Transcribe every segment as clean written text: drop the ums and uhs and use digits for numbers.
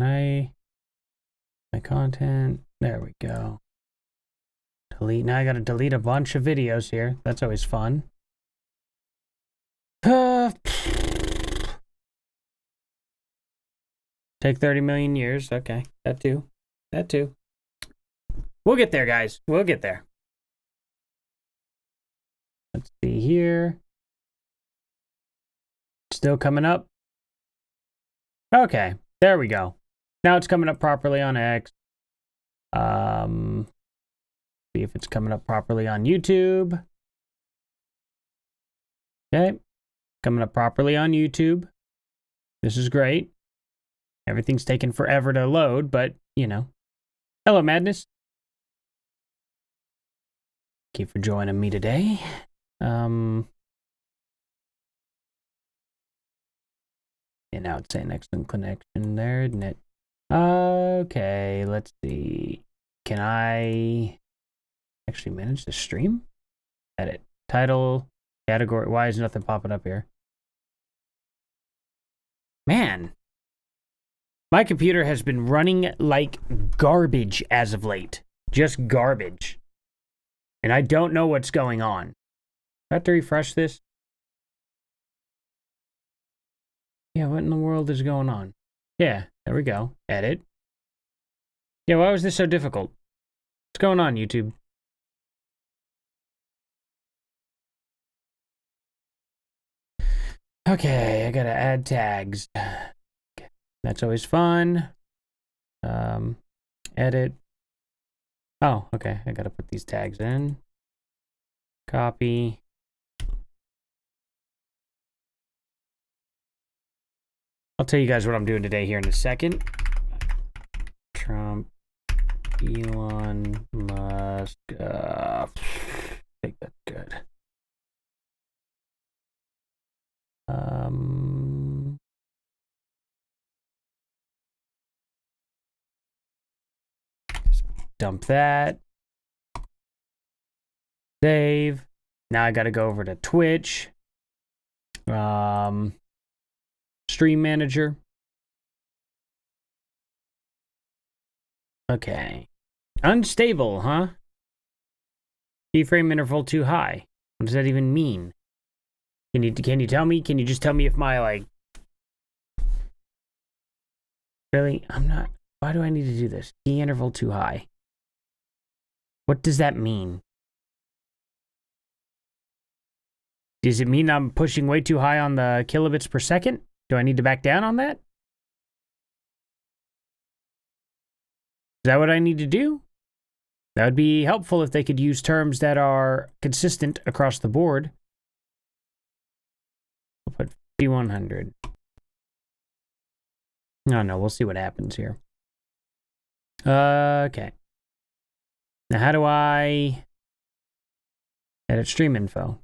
My content. There we go. Delete. Now I gotta delete a bunch of videos here. That's always fun. Take 30 million years. Okay. That too. That too. We'll get there, guys. We'll get there. Let's see here. Still coming up. Okay. There we go. Now it's coming up properly on X. See if it's coming up properly on YouTube. Okay. Coming up properly on YouTube. This is great. Everything's taking forever to load, but, you know. Hello, Madness. Thank you for joining me today. And now it's saying excellent connection there, isn't it? Okay, let's see. Can I actually manage the stream? Edit. Title, category. Why is nothing popping up here? Man. My computer has been running like garbage as of late. Just garbage. And I don't know what's going on. I have to refresh this. Yeah, what in the world is going on? Yeah, there we go. Edit. Yeah, why was this so difficult? What's going on, YouTube? Okay, I gotta add tags. Okay, that's always fun. Edit. Oh, okay, I gotta put these tags in. Copy. I'll tell you guys what I'm doing today here in a second. Trump, Elon Musk. I think that's good. Just dump that. Save. Now I got to go over to Twitch. Stream manager. Okay. Unstable, huh? Keyframe interval too high. What does that even mean? Can you tell me? Can you just tell me if my, like... Really? I'm not... Why do I need to do this? Key interval too high. What does that mean? Does it mean I'm pushing way too high on the kilobits per second? Do I need to back down on that? Is that what I need to do? That would be helpful if they could use terms that are consistent across the board. I'll put 5100. No, we'll see what happens here. Okay. Now, how do I edit stream info?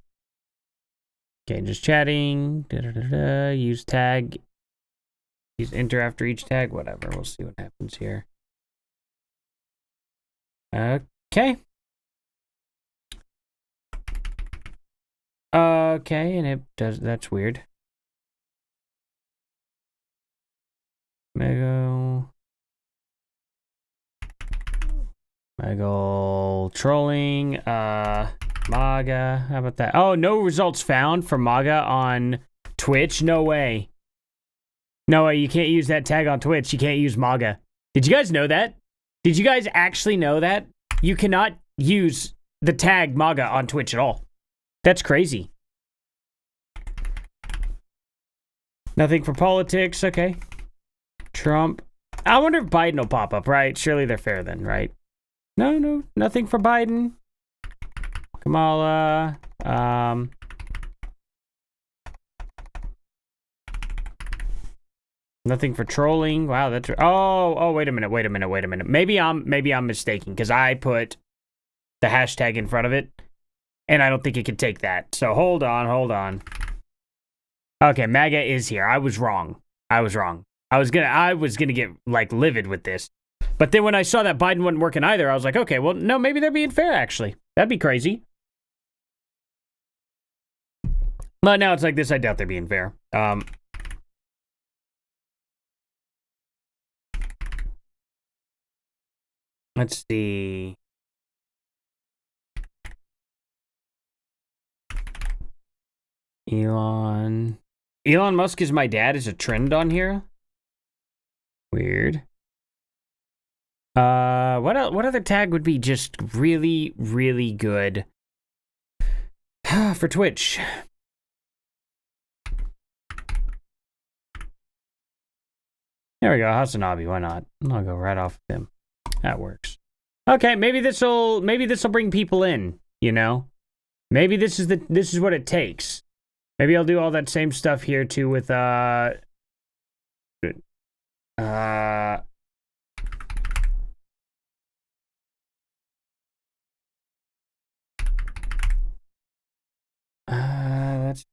Okay, just chatting. Use tag. Use enter after each tag. Whatever. We'll see what happens here. Okay. Okay, and it does. That's weird. Omegle trolling. MAGA. How about that? Oh, no results found for MAGA on Twitch. No way. No way. You can't use that tag on Twitch. You can't use MAGA. Did you guys know that? Did you guys actually know that? You cannot use the tag MAGA on Twitch at all. That's crazy. Nothing for politics. Okay. Trump. I wonder if Biden will pop up, right? Surely they're fair then, right? No. Nothing for Biden. Kamala. Nothing for trolling. Wow, that's... Oh, wait a minute. Maybe I'm mistaken, because I put the hashtag in front of it, and I don't think it could take that. So hold on. Okay, MAGA is here. I was wrong. I was gonna get, like, livid with this. But then when I saw that Biden wasn't working either, I was like, okay, well, no, maybe they're being fair, actually. That'd be crazy. But now it's like this, I doubt they're being fair. Let's see. Elon Musk is my dad is a trend on here. Weird. What other tag would be just really, really good for Twitch? There we go, Hasanabi, why not? I'll go right off with him. That works. Okay, maybe this'll bring people in, you know? Maybe this is what it takes. Maybe I'll do all that same stuff here too with let's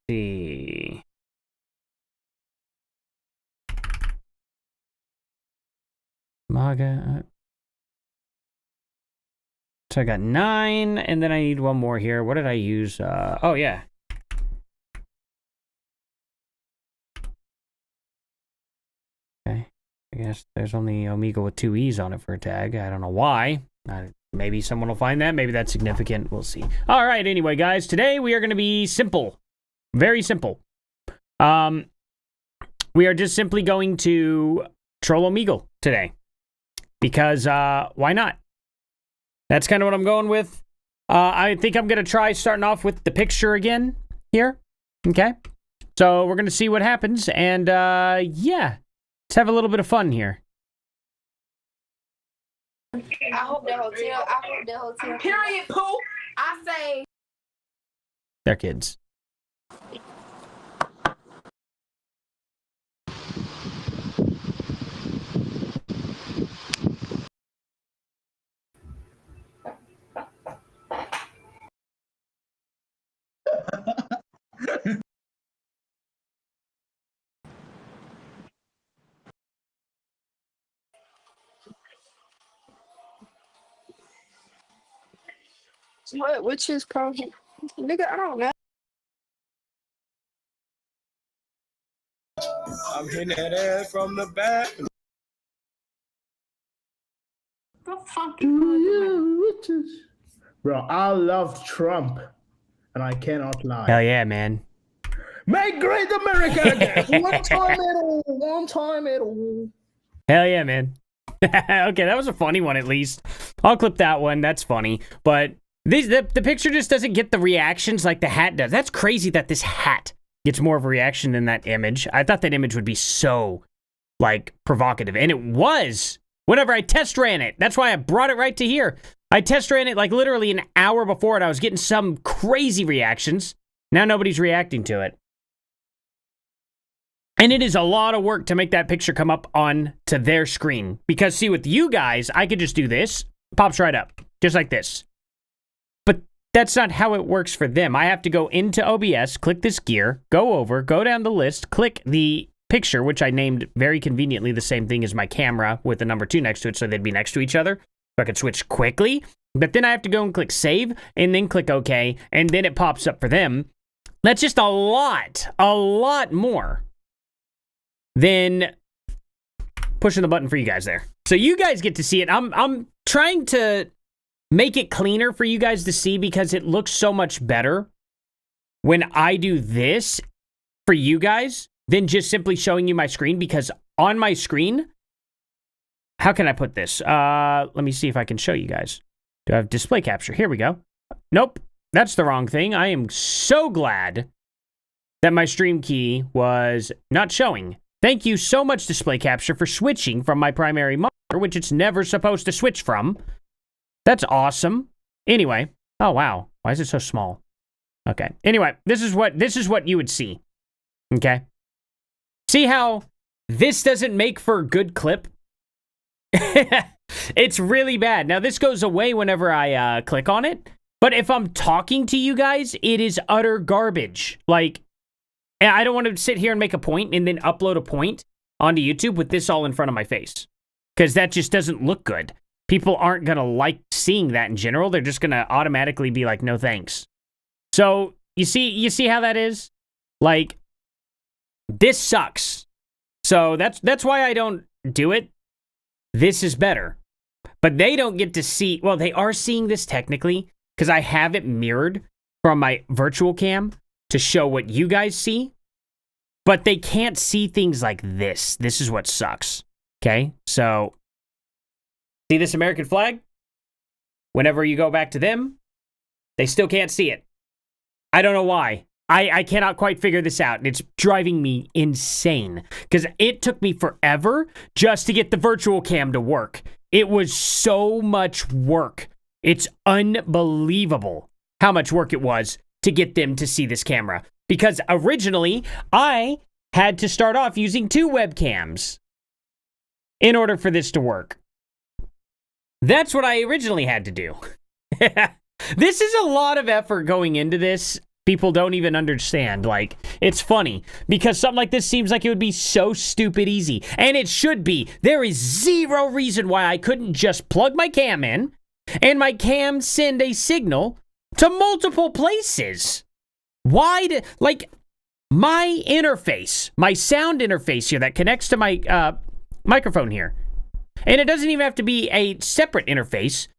see. Maga. So I got 9, and then I need one more here. What did I use? Oh yeah. Okay. I guess there's only Omegle with 2 E's on it for a tag. I don't know why. Maybe someone will find that. Maybe that's significant. We'll see. All right. Anyway, guys, today we are going to be simple. Very simple. We are just simply going to troll Omegle today. Because, why not? That's kind of what I'm going with. I think I'm going to try starting off with the picture again here. Okay. So we're going to see what happens. And, yeah. Let's have a little bit of fun here. I hope the hotel. Period, Pooh. I say. They're kids. What? Which is probably. Nigga, I don't know. I'm hitting that ass from the back. The fuck you Bro, I love Trump, and I cannot lie. Hell yeah, man. Make great America again. One time at all. Hell yeah, man. Okay, that was a funny one at least. I'll clip that one. That's funny. But the picture just doesn't get the reactions like the hat does. That's crazy that this hat gets more of a reaction than that image. I thought that image would be so, like, provocative. And it was whenever I test ran it. That's why I brought it right to here. I test ran it like literally an hour before and I was getting some crazy reactions. Now nobody's reacting to it. And it is a lot of work to make that picture come up on to their screen. Because, see, with you guys, I could just do this. Pops right up. Just like this. But that's not how it works for them. I have to go into OBS, click this gear, go over, go down the list, click the picture, which I named very conveniently the same thing as my camera with the number 2 next to it so they'd be next to each other. So I could switch quickly. But then I have to go and click save, and then click OK, and then it pops up for them. That's just a lot more than pushing the button for you guys there. So you guys get to see it. I'm trying to make it cleaner for you guys to see because it looks so much better when I do this for you guys than just simply showing you my screen, because on my screen, how can I put this? Let me see if I can show you guys. Do I have display capture? Here we go. Nope, that's the wrong thing. I am so glad that my stream key was not showing. Thank you so much, display capture, for switching from my primary monitor, which it's never supposed to switch from. That's awesome. Anyway, oh wow, why is it so small? Okay. Anyway, this is what you would see. Okay. See how this doesn't make for a good clip? It's really bad. Now this goes away whenever I click on it, but if I'm talking to you guys, it is utter garbage. Like, I don't want to sit here and make a point and then upload a point onto YouTube with this all in front of my face, because that just doesn't look good. People aren't going to like seeing that in general. They're just going to automatically be like, no thanks. So you see how that is? Like, this sucks. So that's why I don't do it. This is better. but they don't get to see. Well, they are seeing this technically because I have it mirrored from my virtual cam to show what you guys see, but they can't see things like this. This is what sucks. Okay, so see this American flag? Whenever you go back to them, they still can't see it. I don't know why. I cannot quite figure this out, and it's driving me insane because it took me forever just to get the virtual cam to work. It was so much work. It's unbelievable how much work it was to get them to see this camera because originally I had to start off using 2 webcams in order for this to work. That's what I originally had to do. This is a lot of effort going into this. People don't even understand. Like, it's funny because something like this seems like it would be so stupid easy. And it should be. There is zero reason why I couldn't just plug my cam in and my cam send a signal to multiple places. Why like, my interface, my sound interface here that connects to my microphone here. And it doesn't even have to be a separate interface.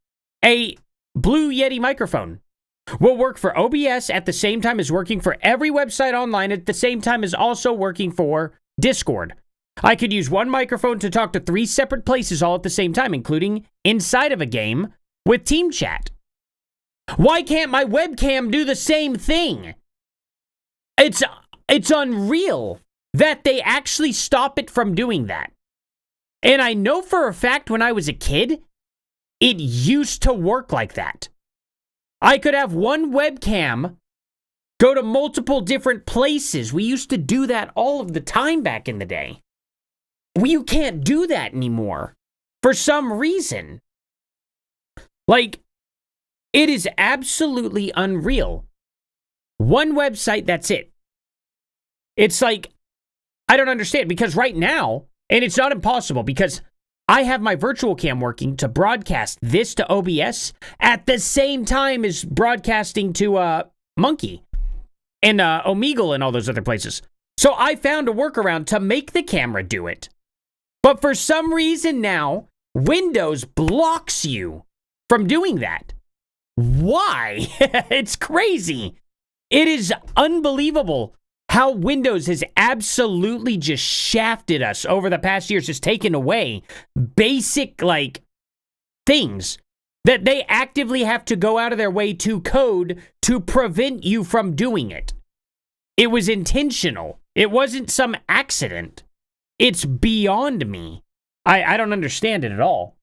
A Blue Yeti microphone will work for OBS at the same time as working for every website online at the same time as also working for Discord. I could use one microphone to talk to 3 separate places all at the same time, including inside of a game with team chat. Why can't my webcam do the same thing? It's unreal that they actually stop it from doing that. And I know for a fact when I was a kid, it used to work like that. I could have one webcam go to multiple different places. We used to do that all of the time back in the day. You can't do that anymore for some reason. Like, it is absolutely unreal. One website, that's it. It's like, I don't understand because right now, and it's not impossible because I have my virtual cam working to broadcast this to OBS at the same time as broadcasting to Monkey and Omegle and all those other places. So I found a workaround to make the camera do it. But for some reason now, Windows blocks you from doing that. Why? It's crazy. It is unbelievable how Windows has absolutely just shafted us over the past years, just taken away basic, like, things that they actively have to go out of their way to code to prevent you from doing it. It was intentional. It wasn't some accident. It's beyond me. I don't understand it at all.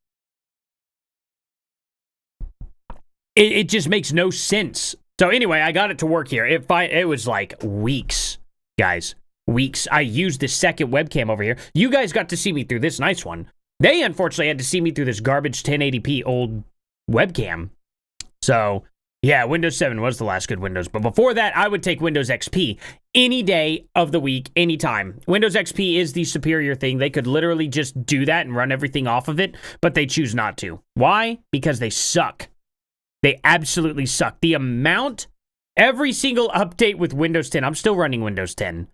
It just makes no sense. So anyway, I got it to work here. It was like weeks. Guys, weeks. I used the second webcam over here. You guys got to see me through this nice one. They unfortunately had to see me through this garbage 1080p old webcam. So, yeah, Windows 7 was the last good Windows. But before that, I would take Windows XP any day of the week, anytime. Windows XP is the superior thing. They could literally just do that and run everything off of it, but they choose not to. Why? Because they suck. They absolutely suck. The amount... Every single update with Windows 10, I'm still running Windows 10.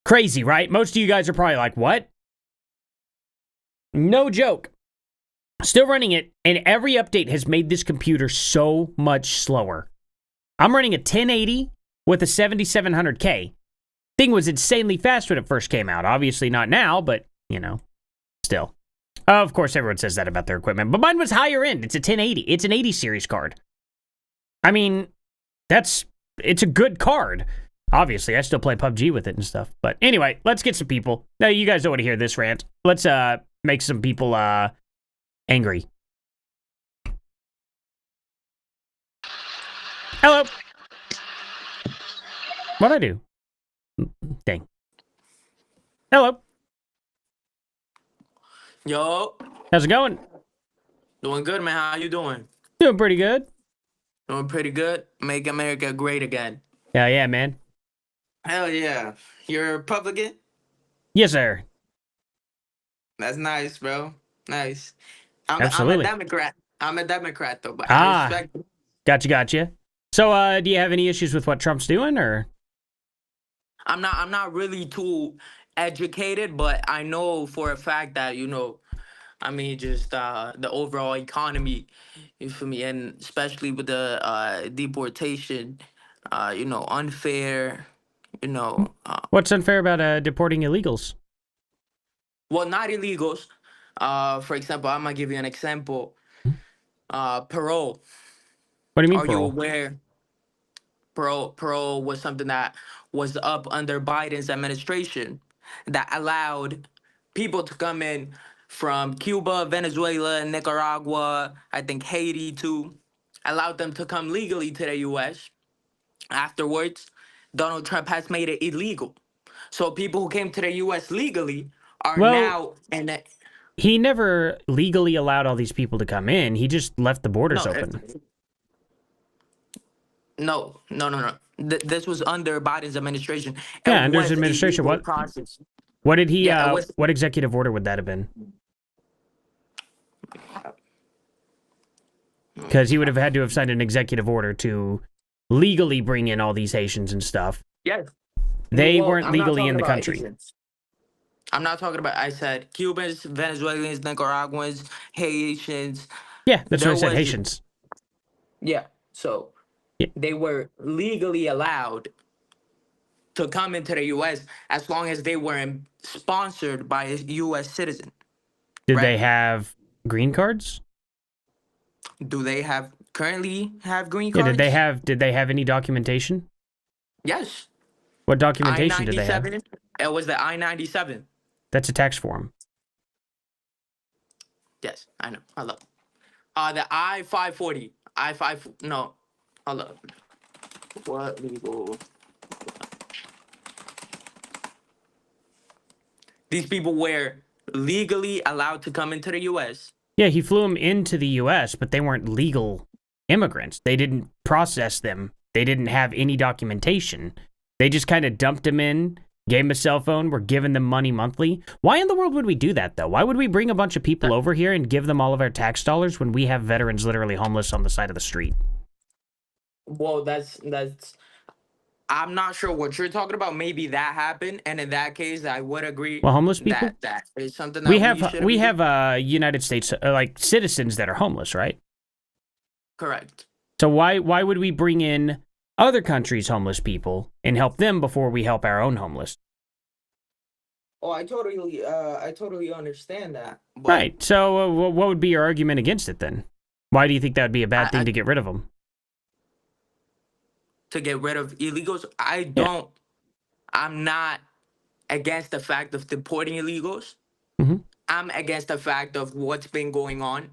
Crazy, right? Most of you guys are probably like, what? No joke. Still running it, and every update has made this computer so much slower. I'm running a 1080 with a 7700K. Thing was insanely fast when it first came out. Obviously not now, but, you know, still. Of course, everyone says that about their equipment, but mine was higher end. It's a 1080. It's an 80 series card. I mean... It's a good card. Obviously, I still play PUBG with it and stuff. But anyway, let's get some people. Now, you guys don't want to hear this rant. Let's make some people angry. Hello. What'd I do? Dang. Hello. Yo. How's it going? Doing good, man. How you doing? Doing pretty good. Doing pretty good. Make America great again. Yeah, man. Hell yeah. You're a Republican? Yes, sir. That's nice, bro. Nice. Absolutely. I'm a Democrat. I'm a Democrat, though, but I respect it. Gotcha. So, do you have any issues with what Trump's doing, or? I'm not really too educated, but I know for a fact that, I mean, just the overall economy, you feel me, and especially with the deportation, unfair, What's unfair about deporting illegals? well, not illegals. For example, I'm gonna give you an example. Parole. What do you mean Are you parole? aware? Parole was something that was up under Biden's administration that allowed people to come in from Cuba, Venezuela, Nicaragua, I think Haiti too, allowed them to come legally to the US. Afterwards, Donald Trump has made it illegal. So people who came to the US legally are Well, now in the, he never legally allowed all these people to come in. He just left the borders no, open. no. This was under Biden's administration. It Yeah, under his was a administration. legal What? process. What did he? Yeah, it was. What executive order would that have been? Because he would have had to have signed an executive order to legally bring in all these Haitians and stuff. Yes. They Well, weren't I'm not legally talking in the about country. Asians. I'm not talking about. I said Cubans, Venezuelans, Nicaraguans, Haitians. Yeah, that's what There I said. was Haitians. Yeah. So Yeah. they were legally allowed to come into the U.S. as long as they were sponsored by a U.S. citizen. Did Right. they have green cards? Do they currently have green Yeah. cards? Did they have any documentation? Yes. What documentation did they have? I-97. It was the I-97. That's a tax form. Yes, I know. Hold up. The I-540. No. Hold up. What legal? These people were legally allowed to come into the U.S. Yeah, he flew them into the U.S., but they weren't legal immigrants. They didn't process them. They didn't have any documentation. They just kind of dumped them in, gave them a cell phone, were giving them money monthly. Why in the world would we do that, though? Why would we bring a bunch of people over here and give them all of our tax dollars when we have veterans literally homeless on the side of the street? Well, that's. I'm not sure what you're talking about. Maybe that happened, and in that case, I would agree. Well, homeless people? That is something that We should have United States like citizens that are homeless, right? correct. So why would we bring in other countries' homeless people and help them before we help our own homeless? Oh, I totally understand that. But Right. So what would be your argument against it then? Why do you think that would be a bad thing I- to get rid of them? to get rid of illegals, I'm not against the fact of deporting illegals. Mhm. I'm against the fact of what's been going on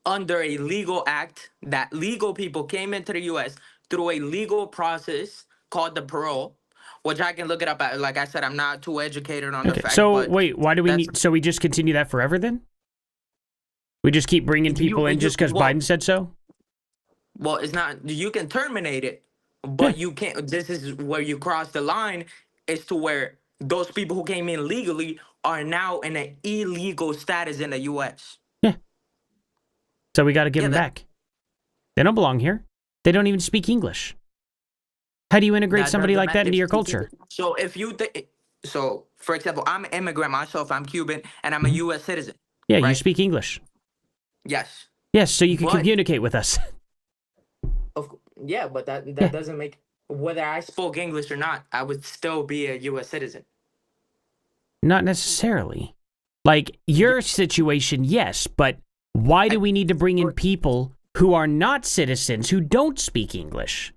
under a legal act that legal people came into the U.S. through a legal process called the parole, which I can look it up. Like I said, I'm not too educated on the Okay. fact. So but wait, why do we that's- need? So we just continue that forever then? We just keep bringing people in just because well- Biden said so? Well, it's not. You can terminate it, but you can't. This is where you cross the line. Is to where those people who came in legally are now in an illegal status in the U.S. So we got to give Yeah, them that- back. They don't belong here. They don't even speak English. How do you integrate That somebody doesn't like that matter. into your culture? So if you think, so for example, I'm an immigrant myself. I'm Cuban, and I'm a U.S. citizen. Yeah, you Right. speak English. Yes. Yes, so you can But- communicate with us. Yeah, but that Yeah. doesn't make whether I spoke English or not, I would still be a U.S. citizen. Not necessarily. Like, your situation, yes, but why do we need to bring in people who are not citizens who don't speak English?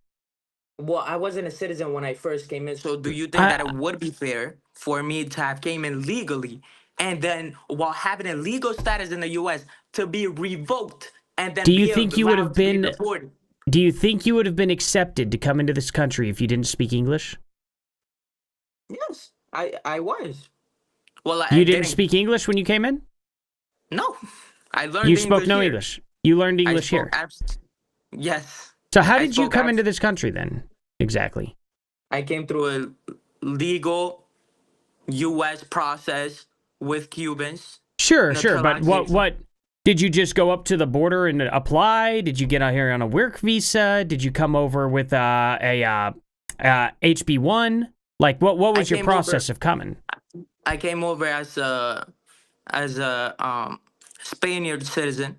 Well, I wasn't a citizen when I first came in, so do you think that it would be fair for me to have came in legally and then while having a legal status in the U.S. to be revoked and then Do you be think you would allowed have to be been- deported? Do you think you would have been accepted to come into this country if you didn't speak English? Yes, I was. Well, I You didn't speak English when you came in? No, I learned. You spoke no here. English. You learned I English here. spoke yes, So how I did you spoke come into this country then? Exactly. I came through a legal U.S. process with Cubans. Sure, but Naturalization. what did you just go up to the border and apply? Did you get out here on a work visa? Did you come over with a HB1? Like what was I your came process of coming? I came over as a Spaniard citizen.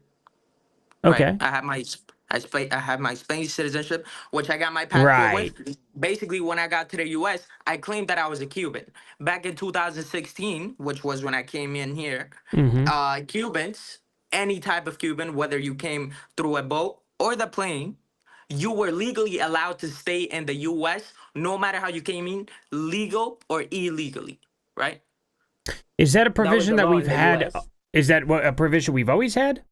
Right. Okay. I have my Spanish citizenship, which I got my passport Right. with. Basically, when I got to the U.S., I claimed that I was a Cuban. Back in 2016, which was when I came in here, Mm-hmm. Cubans, any type of Cuban, whether you came through a boat or the plane, you were legally allowed to stay in the U.S. no matter how you came in, legal or illegally. Right. Is that a That was provision the that law we've in the had? U.S. Is that what a provision we've always had?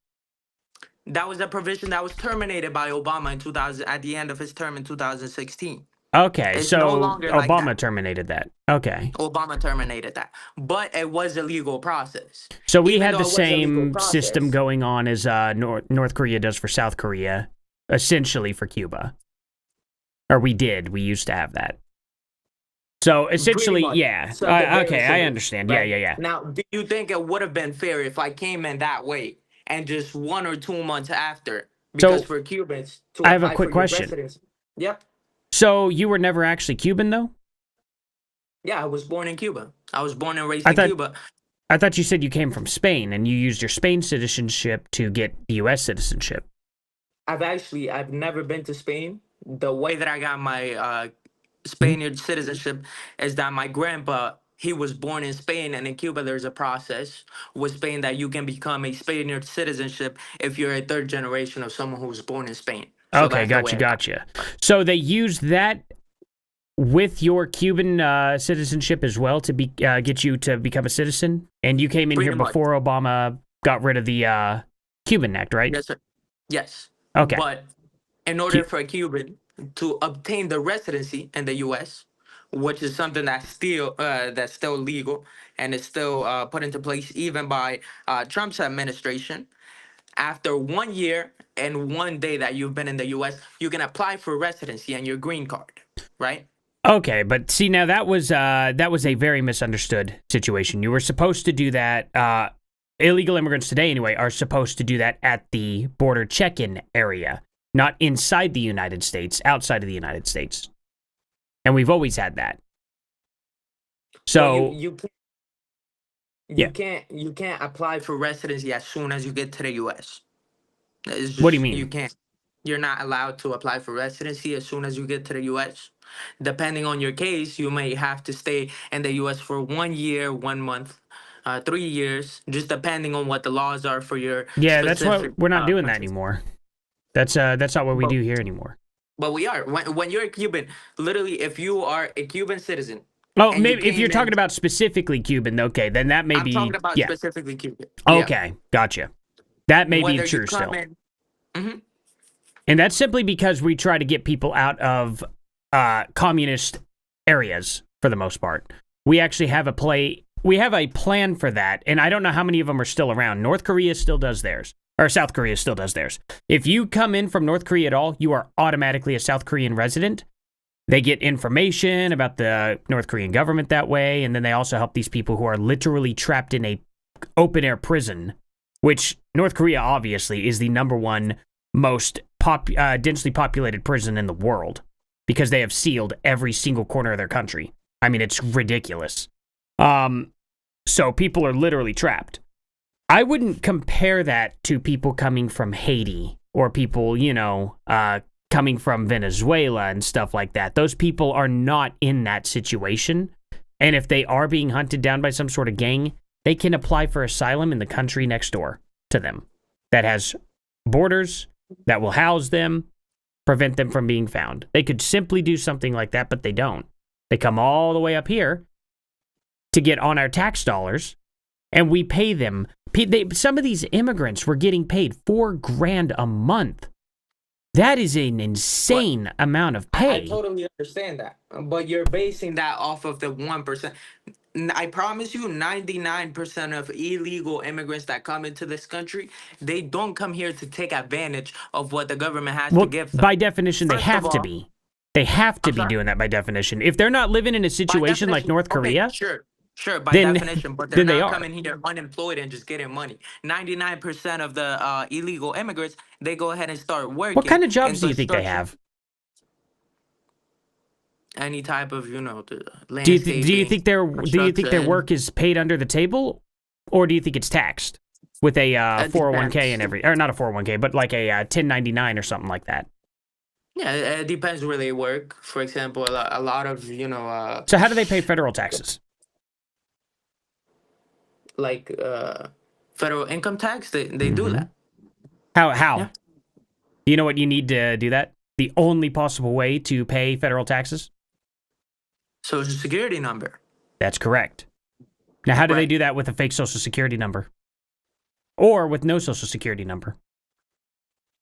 That was a provision that was terminated by Obama in 2000 at the end of his term in 2016. Okay, It's no so longer like Obama that. terminated that. Okay. Obama terminated that, but it was a legal process. So we Even had though the it was a legal same system process, going on as North Korea does for South Korea, essentially for Cuba. Or we did. We used to have that. So pretty essentially, much yeah. something very Okay, I similar, understand. Yeah, right? yeah, yeah. Now, do you think it would have been fair if I came in that way and just 1 or 2 months after? Because So for Cubans to I have a apply for quick your question. residency, yep, So you were never actually Cuban, though? yeah, I was born in Cuba. I was born and raised I in thought Cuba. I thought you said you came from Spain and you used your Spain citizenship to get the U.S. citizenship. I've never been to Spain. The way that I got my Hmm? Spaniard citizenship is that my grandpa, he was born in Spain, and in Cuba there's a process with Spain that you can become a Spaniard citizenship if you're a third generation of someone who was born in Spain. So Okay, that's the way I got gotcha. So they used that with your Cuban citizenship as well to be get you to become a citizen, and you came in here pretty much. before Obama got rid of the Cuban Act, right? Yes, sir. Yes. Okay. But in order for a Cuban to obtain the residency in the U.S., which is something that's still legal and is still put into place even by Trump's administration. After 1 year and 1 day that you've been in the U.S., you can apply for residency and your green card, right? Okay, but see now that was a very misunderstood situation. You were supposed to do that. Illegal immigrants today, anyway, are supposed to do that at the border check-in area, not inside the United States, outside of the United States. And we've always had that. So Well, you can't yeah, you can't apply for residency as soon as you get to the U.S. It's what do you just you mean? can't. You're not allowed to apply for residency as soon as you get to the U.S. Depending on your case, you may have to stay in the U.S. for 1 year, 1 month, 3 years, just depending on what the laws are for your Yeah, that's specific what we're not doing that country. anymore. That's not what we But do here anymore. but we are when you're a Cuban. Literally, if you are a Cuban citizen Oh, and you maybe if you're came in, talking about specifically Cuban, okay, then that may I'm talking be about yeah. specifically Cuban. Yeah, Okay, gotcha. That may be whether you true come still. in. Mhm. And that's simply because we try to get people out of communist areas for the most part. We actually have we have a plan for that, and I don't know how many of them are still around. North Korea still does theirs, or South Korea still does theirs. If you come in from North Korea at all, you are automatically a South Korean resident. They get information about the North Korean government that way, and then they also help these people who are literally trapped in a open-air prison, which North Korea obviously is the #1 most densely populated prison in the world because they have sealed every single corner of their country. I mean, it's ridiculous. So people are literally trapped. I wouldn't compare that to people coming from Haiti or people, coming from Venezuela and stuff like that. Those people are not in that situation. And if they are being hunted down by some sort of gang, they can apply for asylum in the country next door to them that has borders that will house them, prevent them from being found. They could simply do something like that, but they don't. They come all the way up here to get on our tax dollars, and we pay them. Some of these immigrants were getting paid $4,000 a month. That is an insane amount of pay. I totally understand that, but you're basing that off of the 1%. I promise you, 99% of illegal immigrants that come into this country, they don't come here to take advantage of what the government has to Well, give them. by definition, they First of have to all, be. They have to I'm be sorry? doing that by definition. If they're not living in a By situation like definition, North okay, Korea, sure, by then definition, but they're then they not are. coming here unemployed and just getting money. 99% of the illegal immigrants, they go ahead and start What working kind of in jobs do you think they construction, have? any type of, the Do you think landscaping, their construction. work is paid under the table, or do you think it's taxed? with a It 401k depends. and or not a 401k, but like a 1099 or something like that. Yeah, it depends where they work. For example, a lot of So how do they pay federal taxes? like federal income tax. They do that. How? Yeah. Do you know what you need to do that? The only possible way to pay federal taxes? Social security number. That's correct. Now, how do they Right. do that with a fake social security number? Or with no social security number?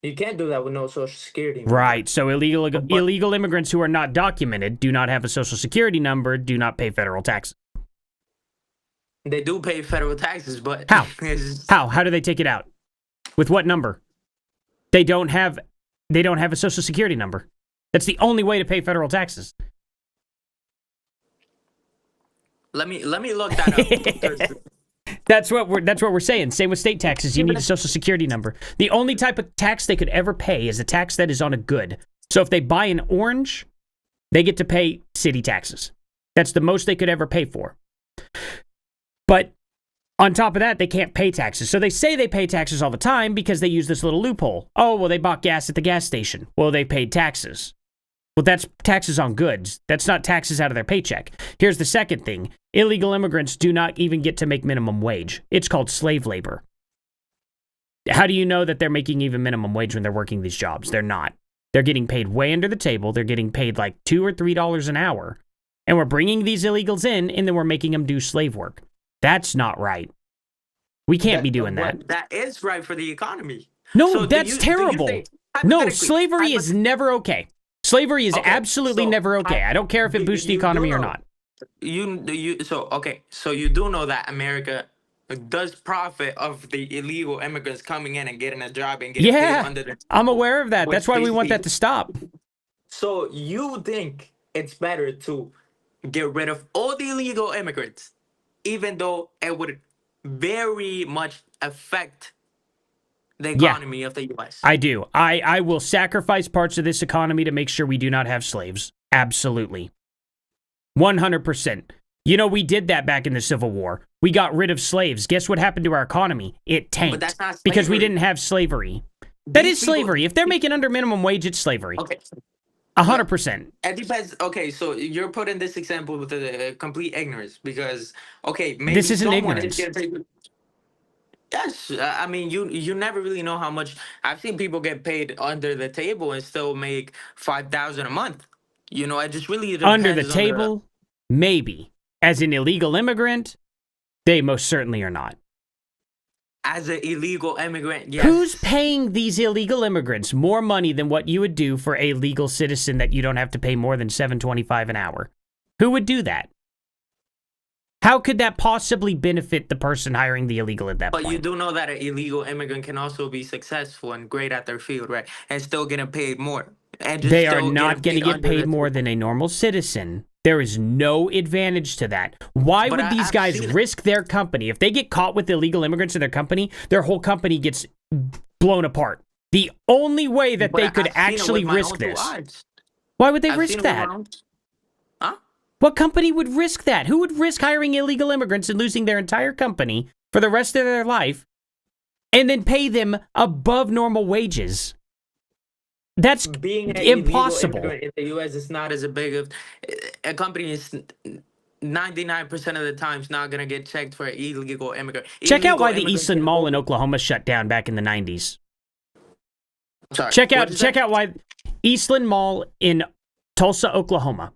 You can't do that with no social security number. Right. So illegal immigrants who are not documented, do not have a social security number, do not pay federal taxes. They do pay federal taxes, but How? it's- How do they take it out? With what number? They don't have a social security number. That's the only way to pay federal taxes. Let me look that up. That's what we're saying. Same with state taxes. You need a social security number. The only type of tax they could ever pay is a tax that is on a good. So if they buy an orange, they get to pay city taxes. That's the most they could ever pay for. But on top of that, they can't pay taxes. So they say they pay taxes all the time because they use this little loophole. Oh, well, they bought gas at the gas station. Well, they paid taxes. Well, that's taxes on goods. That's not taxes out of their paycheck. Here's the second thing. Illegal immigrants do not even get to make minimum wage. It's called slave labor. How do you know that they're making even minimum wage when they're working these jobs? They're not. They're getting paid way under the table. They're getting paid like $2 or $3 an hour. And we're bringing these illegals in, and then we're making them do slave work. That's not right. We can't be doing that. That is right for the economy. No, So do that's you terrible. think- No, hypothetically- slavery is never okay. Slavery is Okay, absolutely so never okay. I don't care if it boosts the you do economy or know- not. So you do know that America does profit of the illegal immigrants coming in and getting a job and getting paid Yeah, under the. I'm aware of that. Which That's why we want that to stop. So you think it's better to get rid of all the illegal immigrants, even though it would very much affect the Yeah. economy of the U.S. I do. I will sacrifice parts of this economy to make sure we do not have slaves. Absolutely. 100%. You know, we did that back in the Civil War. We got rid of slaves. Guess what happened to our economy? It tanked. that's not because we slavery. didn't have slavery. That These is people- slavery. If they're making under minimum wage, it's slavery. Okay. 100%. It depends. Okay, so you're putting this example with the complete ignorance because maybe This isn't someone ignorance. is getting paid. Yes, I mean you never really know how much. I've seen people get paid under the table and still make $5,000 a month. You know, it just really depends Under the table, maybe. As an illegal immigrant, they most certainly are not. as an illegal immigrant. Yes. Who's paying these illegal immigrants more money than what you would do for a legal citizen that you don't have to pay more than $7.25 an hour? Who would do that? How could that possibly benefit the person hiring the illegal at that But point? you do know that an illegal immigrant can also be successful and great at their field, right? And still getting paid more. And just They are still not going to get under paid the- more than a normal citizen. There is no advantage to that. Why But would these I've guys seen it. risk their company? If they get caught with illegal immigrants in their company, their whole company gets blown apart. The only way that But they could I've seen it actually with my risk own two this. eyes. Why would they I've risk seen it with that? my own- Huh? What company would risk that? Who would risk hiring illegal immigrants and losing their entire company for the rest of their life and then pay them above normal wages? That's Being an impossible. illegal immigrant in the U.S. is not as big of a company is 99% of the times not gonna get checked for an illegal immigrant. Check out why the Illegal Eastland immigrants- Mall in Oklahoma shut down back in the 90s. Sorry, Check what'd you say? out why Eastland Mall in Tulsa, Oklahoma.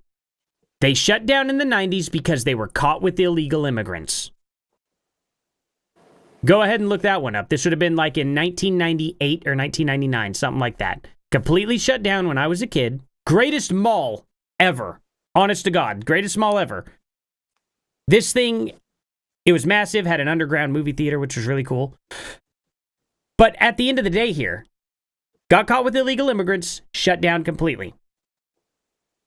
They shut down in the 90s because they were caught with illegal immigrants. Go ahead and look that one up. This would have been like in 1998 or 1999, something like that. Completely shut down when I was a kid. Greatest mall ever. Honest to God, greatest mall ever. This thing, it was massive, had an underground movie theater, which was really cool. But at the end of the day here, got caught with illegal immigrants, shut down completely.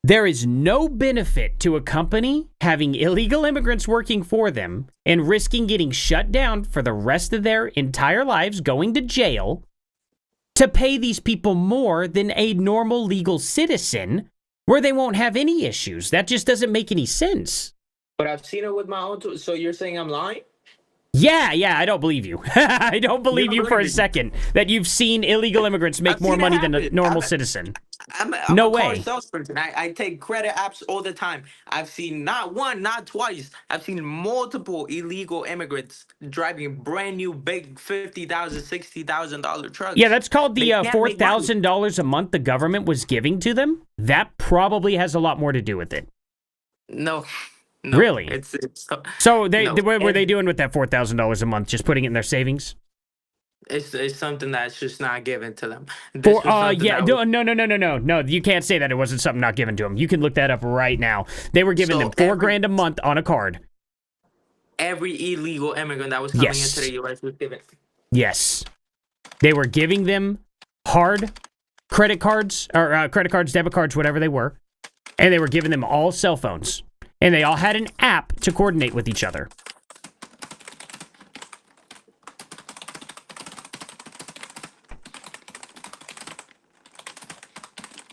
There is no benefit to a company having illegal immigrants working for them and risking getting shut down for the rest of their entire lives, going to jail, to pay these people more than a normal legal citizen where they won't have any issues. That just doesn't make any sense. But I've seen it with my own two. So you're saying I'm lying? Yeah, I don't believe you. I don't believe you for a second that you've seen illegal immigrants make more money than a normal citizen. I'm No a car way. salesperson. I take credit apps all the time. I've seen not one, not twice. I've seen multiple illegal immigrants driving brand new big $50,000, $60,000 trucks. Yeah, that's called They the can't make money. $4,000 a month the government was giving to them. That probably has a lot more to do with it. No. Really? It's So no. what were they doing with that $4,000 a month? Just putting it in their savings? It's something that's just not given to them. This was something Yeah, that was- no. You can't say that it wasn't something not given to them. You can look that up right now. They were giving So them $4,000 a month on a card. Every illegal immigrant that was coming Yes. into the U.S. was given. Yes, they were giving them hard credit cards or credit cards, debit cards, whatever they were, and they were giving them all cell phones, and they all had an app to coordinate with each other.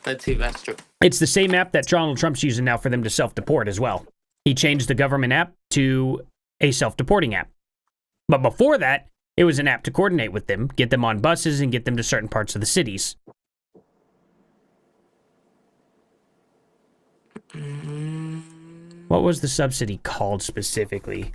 Let's see if that's true. It's the same app that Donald Trump's using now for them to self-deport as well. He changed the government app to a self-deporting app. But before that, it was an app to coordinate with them, get them on buses, and get them to certain parts of the cities. What was the subsidy called specifically?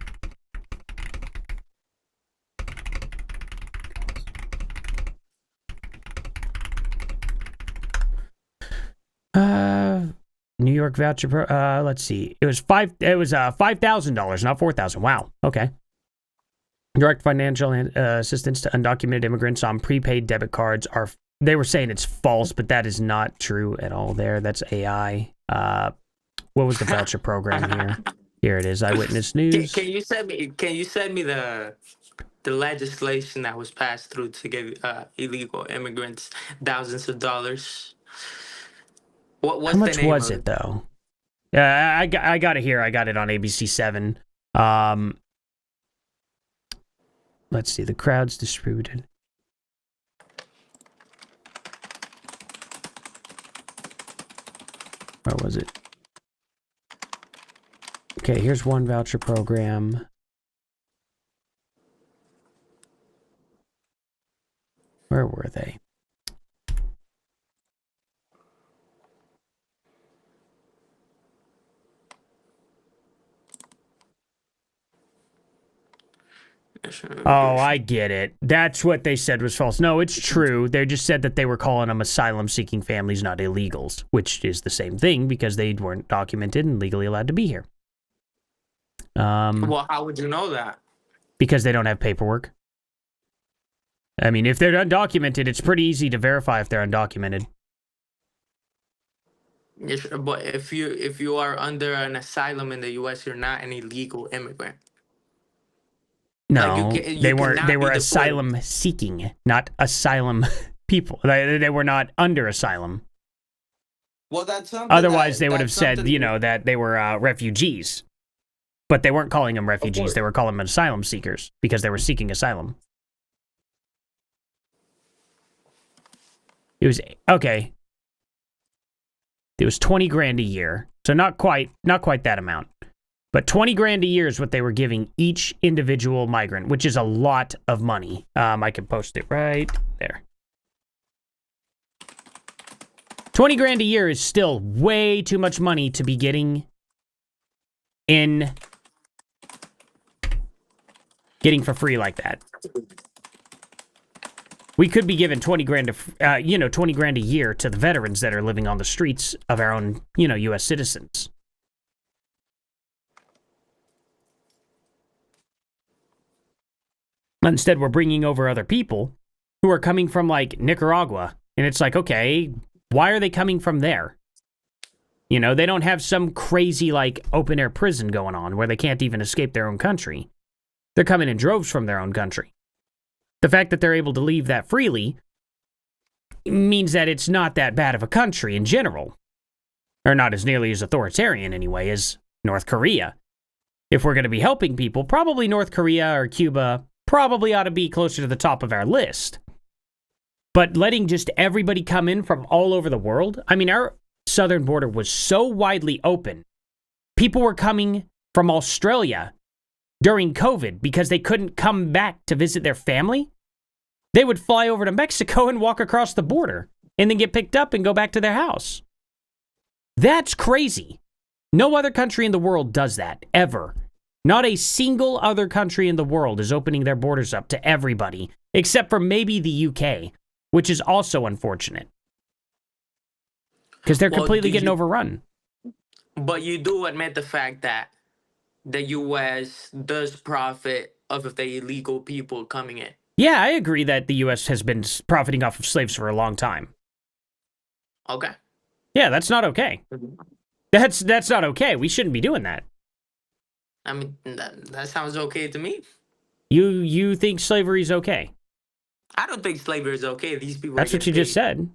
New York voucher pro, let's see. It was $5,000, not $4,000. Wow. Okay. Direct financial assistance to undocumented immigrants on prepaid debit cards they were saying it's false, but that is not true at all there. That's AI. What was the voucher program here? Here it is. Eyewitness News. Can you send me the legislation that was passed through to give illegal immigrants thousands of dollars? What's How much the name was of it though? Yeah, I got it here. I got it on ABC7. Let's see. The crowds distributed. Where was it? Okay, here's one voucher program. Where were they? Oh, I get it. That's what they said was false. No, it's true. They just said that they were calling them asylum-seeking families, not illegals, which is the same thing because they weren't documented and legally allowed to be here. Well, how would you know that? Because they don't have paperwork. I mean, if they're undocumented, it's pretty easy to verify if they're undocumented. Yes, but if you are under an asylum in the U.S., you're not an illegal immigrant. No, Like you they were cannot be deported. asylum seeking, not asylum people. They were not under asylum. Well, that's something. Otherwise, they would have said, that they were refugees. But they weren't calling them refugees. They were calling them asylum seekers because they were seeking asylum. It was okay. It was $20,000 a year, so not quite that amount. But $20,000 a year is what they were giving each individual migrant, which is a lot of money. I can post it right there. $20,000 a year is still way too much money to be getting for free like that. We could be giving $20,000 a year to the veterans that are living on the streets of our own, U.S. citizens. Instead, we're bringing over other people who are coming from, like, Nicaragua. And it's like, okay, why are they coming from there? They don't have some crazy, like, open-air prison going on where they can't even escape their own country. They're coming in droves from their own country. The fact that they're able to leave that freely means that it's not that bad of a country in general. Or not as nearly as authoritarian, anyway, as North Korea. If we're going to be helping people, probably North Korea or Cuba probably ought to be closer to the top of our list. But letting just everybody come in from all over the world, I mean, our southern border was so widely open. People were coming from Australia during COVID because they couldn't come back to visit their family, they would fly over to Mexico and walk across the border and then get picked up and go back to their house. That's crazy. No other country in the world does that, ever. Not a single other country in the world is opening their borders up to everybody, except for maybe the UK, which is also unfortunate. Because they're completely getting overrun. But you do admit the fact that the U.S. does profit of the illegal people coming in. Yeah, I agree that the U.S. has been profiting off of slaves for a long time. Okay. Yeah, that's not okay. That's not okay. We shouldn't be doing that. I mean, that sounds okay to me. You think slavery is okay? I don't think slavery is okay. These people. That's what you just said.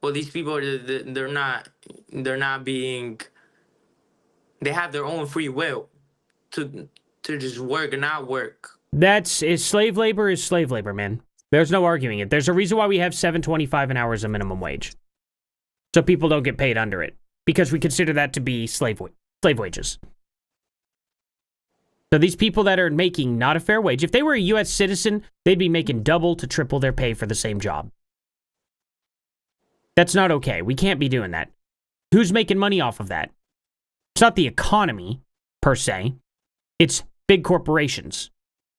Well, these people they're not being. They have their own free will to just work and not work. Slave labor is slave labor, man. There's no arguing it. There's a reason why we have $7.25 an hour as a minimum wage. So people don't get paid under it. Because we consider that to be slave wages. So these people that are making not a fair wage, if they were a U.S. citizen, they'd be making double to triple their pay for the same job. That's not okay. We can't be doing that. Who's making money off of that? It's not the economy, per se. It's big corporations.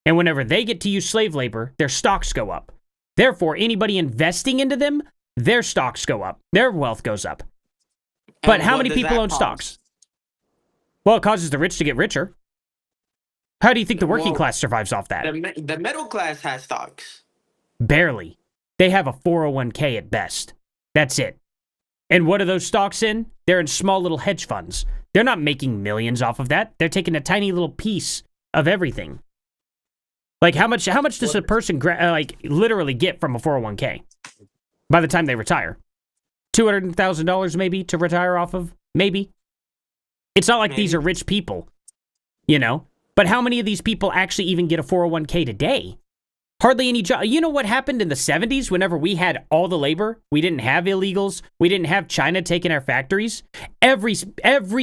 And whenever they get to use slave labor, their stocks go up. Therefore, anybody investing into them, their stocks go up. Their wealth goes up. But how many people own stocks? Well, it causes the rich to get richer. How do you think the working class survives off that? The middle class has stocks. Barely. They have a 401k at best. That's it. And what are those stocks in? They're in small little hedge funds. They're not making millions off of that. They're taking a tiny little piece of everything. Like how much does a person literally get from a 401k by the time they retire? $200,000 maybe to retire off of? Maybe. It's not like these are rich people, you know? But how many of these people actually even get a 401k today? Hardly any job. You know what happened in the 70s whenever we had all the labor? We didn't have illegals. We didn't have China taking our factories. Every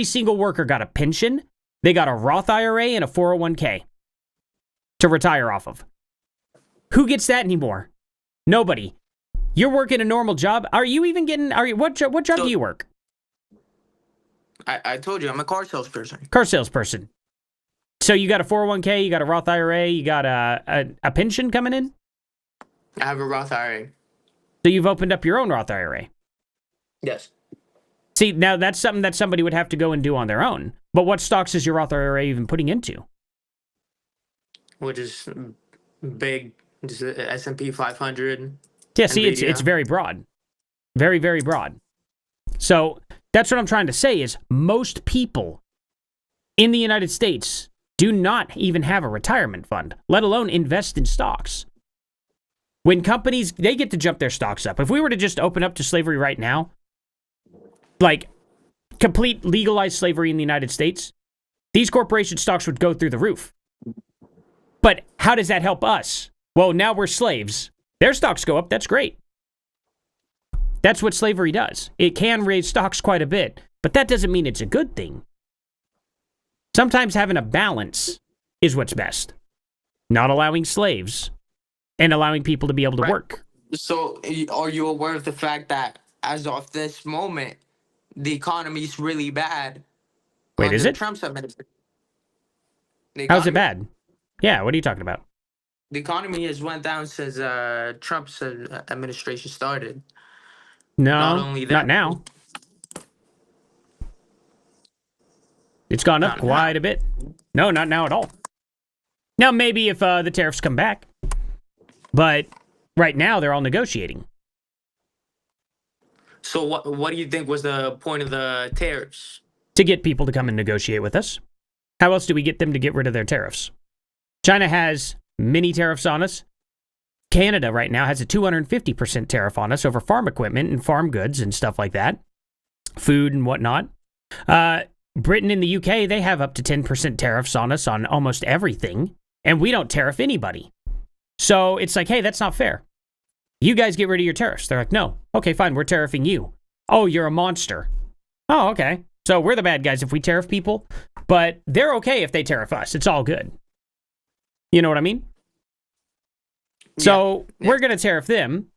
single worker got a pension. They got a Roth IRA and a 401k to retire off of. Who gets that anymore? Nobody. You're working a normal job. Are you even getting? What job do you work? I told you I'm a car salesperson. Car salesperson. So you got a 401k, you got a Roth IRA, you got a pension coming in? I have a Roth IRA. So you've opened up your own Roth IRA? Yes. See, now that's something that somebody would have to go and do on their own. But what stocks is your Roth IRA even putting into? Which is big, just S&P 500. Yeah, see, it's very broad. Very, very broad. So that's what I'm trying to say is most people in the United States do not even have a retirement fund, let alone invest in stocks. When companies, they get to jump their stocks up. If we were to just open up to slavery right now, like complete legalized slavery in the United States, these corporation stocks would go through the roof. But how does that help us? Well, now we're slaves. Their stocks go up. That's great. That's what slavery does. It can raise stocks quite a bit, but that doesn't mean it's a good thing. Sometimes having a balance is what's best. Not allowing slaves and allowing people to be able to work. So are you aware of the fact that as of this moment, the economy is really bad? Wait, is it? Trump's administration. How's it bad? Yeah, what are you talking about? The economy has went down since Trump's administration started. No, Not only that, not now. It's gone up quite a bit. No, not now at all. Now, maybe if the tariffs come back. But right now, they're all negotiating. So what do you think was the point of the tariffs? To get people to come and negotiate with us. How else do we get them to get rid of their tariffs? China has many tariffs on us. Canada right now has a 250% tariff on us over farm equipment and farm goods and stuff like that. Food and whatnot. Britain and the UK, they have up to 10% tariffs on us on almost everything. And we don't tariff anybody. So it's like, hey, that's not fair. You guys get rid of your tariffs. They're like, no. Okay, fine, we're tariffing you. Oh, you're a monster. Oh, okay. So we're the bad guys if we tariff people. But they're okay if they tariff us. It's all good. You know what I mean? So we're going to tariff them.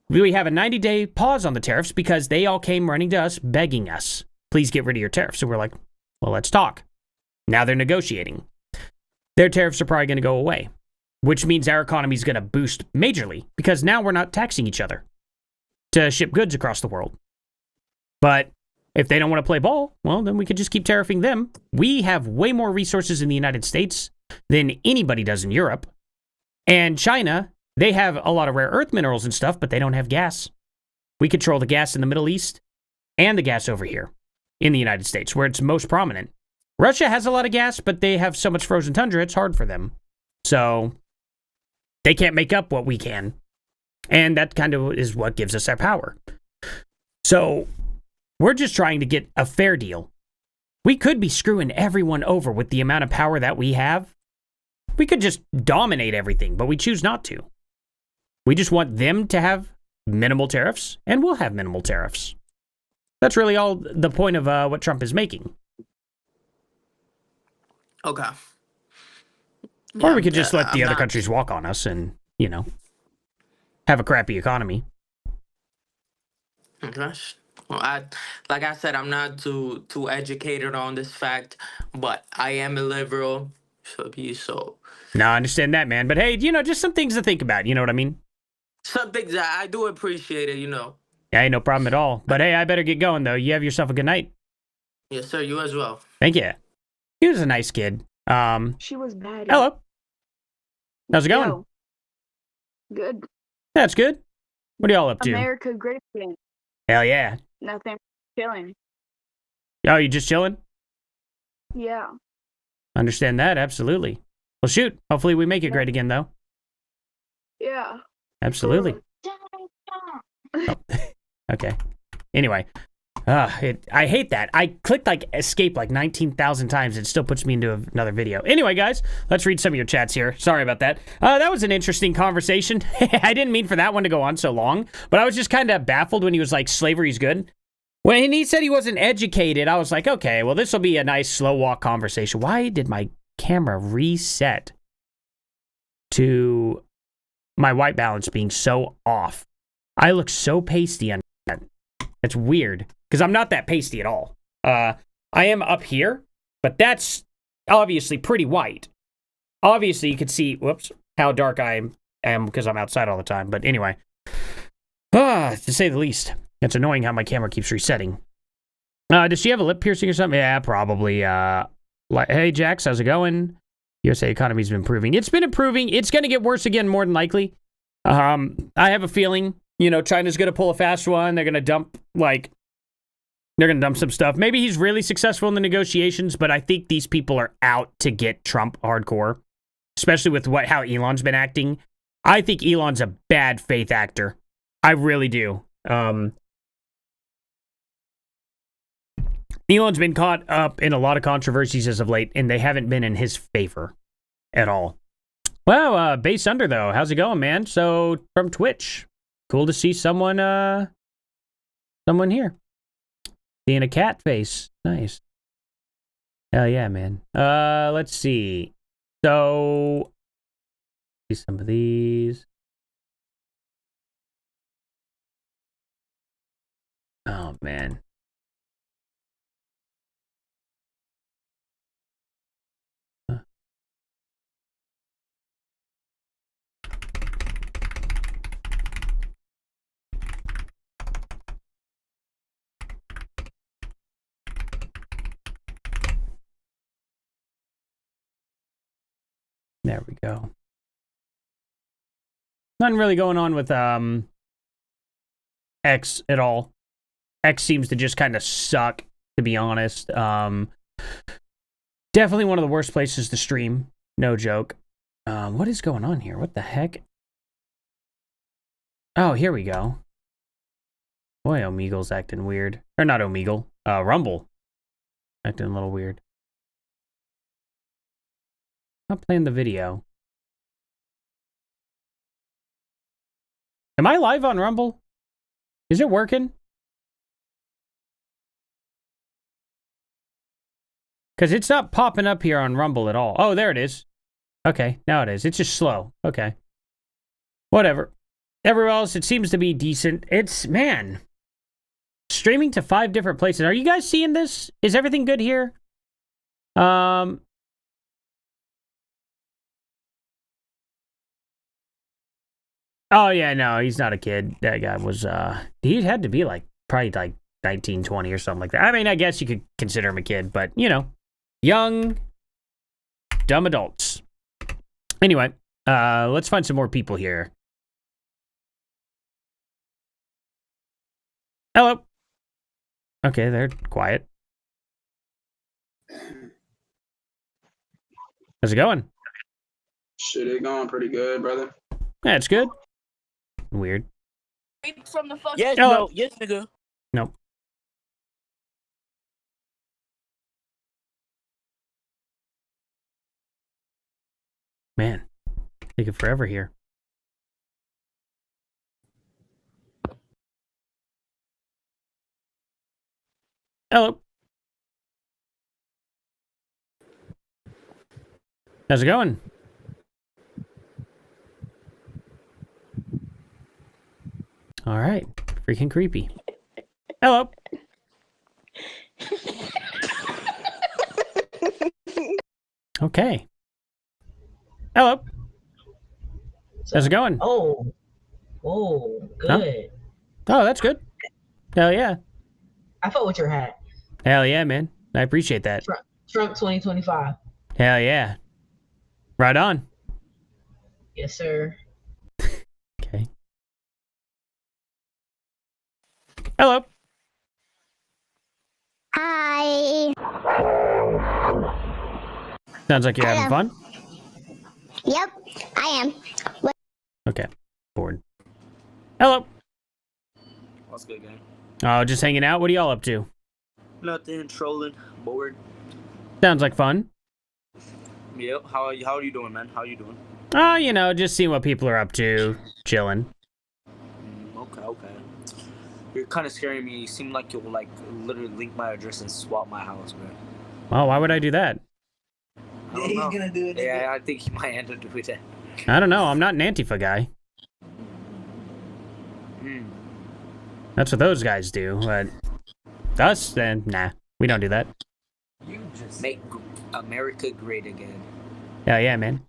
We have a 90-day pause on the tariffs because they all came running to us, begging us, please get rid of your tariffs. So we're like, well, let's talk. Now they're negotiating. Their tariffs are probably going to go away, which means our economy is going to boost majorly because now we're not taxing each other to ship goods across the world. But if they don't want to play ball, well, then we could just keep tariffing them. We have way more resources in the United States than anybody does in Europe. And China, they have a lot of rare earth minerals and stuff, but they don't have gas. We control the gas in the Middle East and the gas over here in the United States, where it's most prominent. Russia has a lot of gas, but they have so much frozen tundra, it's hard for them. So they can't make up what we can. And that kind of is what gives us our power. So we're just trying to get a fair deal. We could be screwing everyone over with the amount of power that we have. We could just dominate everything, but we choose not to. We just want them to have minimal tariffs, and we'll have minimal tariffs. That's really all the point of what Trump is making. Okay. Or we could just let the other countries walk on us and, you know, have a crappy economy. Okay. Well, like I said, I'm not too educated on this fact, but I am a liberal. So No, I understand that, man. But hey, you know, just some things to think about. You know what I mean? some things I do appreciate it, you know. Yeah, no problem at all. But hey, I better get going, though. You have yourself a good night. Yes, sir. You as well. Thank you. He was a nice kid. She was bad. Hello. How's it going? Yo. Good. That's good. What are y'all up to? America great again. Hell yeah. Nothing. Chilling. Oh, you just chilling? Yeah. Understand that, absolutely. Well, shoot. Hopefully we make it great again, though. Yeah. Absolutely. Oh. Okay. Anyway. I hate that. I clicked like escape like 19,000 times. It still puts me into another video. Anyway, guys, let's read some of your chats here. Sorry about that. That was an interesting conversation. I didn't mean for that one to go on so long, but I was just kind of baffled when he was like, slavery's good. When he said he wasn't educated, I was like, okay, well, this will be a nice slow walk conversation. Why did my camera reset to my white balance being so off? I look so pasty on that. It's weird. Because I'm not that pasty at all. I am up here, but that's obviously pretty white. Obviously, you can see, whoops, how dark I am because I'm outside all the time. But anyway, to say the least, it's annoying how my camera keeps resetting. Does she have a lip piercing or something? Yeah, probably. Hey, Jax, how's it going? USA economy's been improving. It's been improving. It's going to get worse again, more than likely. I have a feeling, you know, China's going to pull a fast one. They're going to dump, they're going to dump some stuff. Maybe he's really successful in the negotiations, but I think these people are out to get Trump hardcore, especially with how Elon's been acting. I think Elon's a bad faith actor. I really do. Elon's been caught up in a lot of controversies as of late, and they haven't been in his favor at all. Well, Base Under, though, how's it going, man? So, from Twitch, cool to see someone here. Seeing a cat face. Nice. Hell yeah, man. Let's see. So, see some of these. Oh, man. There we go. Nothing really going on with X at all. X seems to just kind of suck, to be honest. Definitely one of the worst places to stream. No joke. What is going on here? What the heck? Oh, here we go. Boy, Omegle's acting weird. Or not Omegle. Rumble. Acting a little weird. Not playing the video. Am I live on Rumble? Is it working? Because it's not popping up here on Rumble at all. Oh, there it is. Okay, now it is. It's just slow. Okay. Whatever. Everywhere else, it seems to be decent. It's, man, streaming to 5 different places. Are you guys seeing this? Is everything good here? Oh, yeah, no, he's not a kid. That guy was, he had to be like, probably like 19, 20 or something like that. I mean, I guess you could consider him a kid, but, you know, young, dumb adults. Anyway, let's find some more people here. Hello. Okay, they're quiet. How's it going? Shit, it going pretty good, brother. Yeah, it's good. Weird. From the fucking Yes, Hello. no, yes, nigga. Nope. Man, taking forever here. Hello. How's it going? All right. Freaking creepy. Hello. Okay. Hello. How's it going? Oh, good. Oh, that's good. Hell yeah. I fought with your hat. Hell yeah, man. I appreciate that. Trump 2025. Hell yeah. Right on. Yes, sir. Okay. Hello. Hi. Sounds like you're having Hello. fun. Yep, I am. Okay. Bored. Hello. What's good, gang? Oh, just hanging out. What are y'all up to? Nothing, trolling, bored. Sounds like fun. Yep. How are you doing, man? How you doing? Oh, you know, just seeing what people are up to. Chilling. Okay. You're kind of scaring me. You seem like you'll like literally link my address and swap my house, man. Oh, why would I do that? I don't know. gonna do it. Yeah, I think he might end up doing that. I don't know. I'm not an Antifa guy. Hmm. That's what those guys do. But us, then, nah. We don't do that. You just make America great again. Hell yeah, man.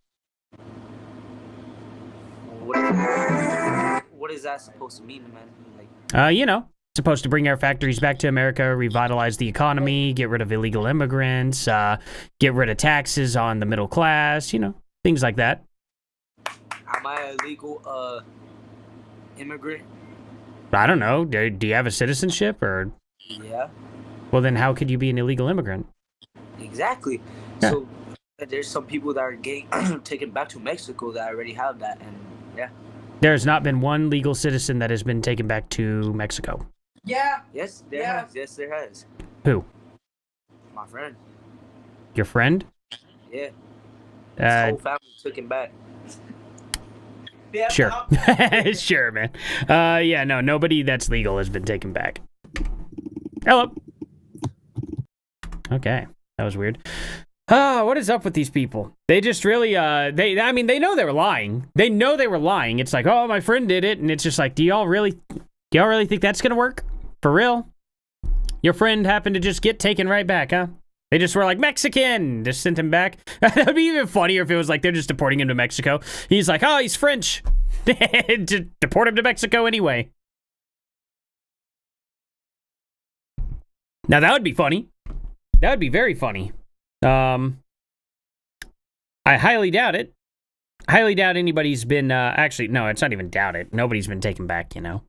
What is that supposed to mean, man? Like, You know, supposed to bring our factories back to America, revitalize the economy, get rid of illegal immigrants, get rid of taxes on the middle class, you know, things like that. am I a legal immigrant? I don't know. Do you have a citizenship or? Yeah. Well, then how could you be an illegal immigrant? Exactly. Yeah. So there's some people that are getting taken back to Mexico that already have that, and yeah. There's not been one legal citizen that has been taken back to Mexico. Yeah. Yes, there has. Yes, there has. Who? My friend. Your friend? Yeah. His Uh, whole family took him back. sure. Sure, man. Yeah, no, nobody that's legal has been taken back. Hello. Okay, that was weird. What is up with these people? They just really, I mean, they know they were lying. They know they were lying. It's like, oh, my friend did it. And it's just like, do y'all really think that's going to work? For real? Your friend happened to just get taken right back, huh? They just were like, Mexican! Just sent him back. That would be even funnier if it was like they're just deporting him to Mexico. He's like, oh, he's French. Deport him to Mexico anyway. Now, that would be funny. That would be very funny. I highly doubt it. Highly doubt anybody's been, actually, no, it's not even doubt it. Nobody's been taken back, you know.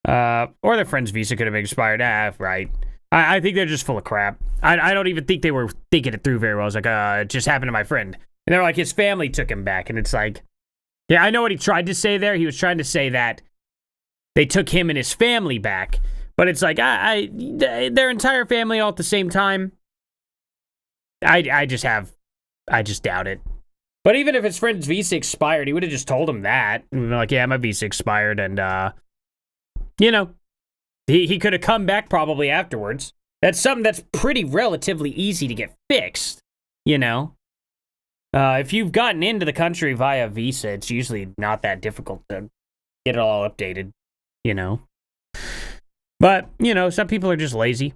Or their friend's visa could have expired. Right. I think they're just full of crap. I don't even think they were thinking it through very well. It's like, it just happened to my friend. And they're like, his family took him back. And it's like, yeah, I know what he tried to say there. He was trying to say that they took him and his family back. But it's like, their entire family all at the same time. I just doubt it. But even if his friend's visa expired, he would have just told him that. And like, yeah, my visa expired. And, you know, he could have come back probably afterwards. That's something that's pretty relatively easy to get fixed, you know. If you've gotten into the country via visa, it's usually not that difficult to get it all updated, you know. But, you know, some people are just lazy.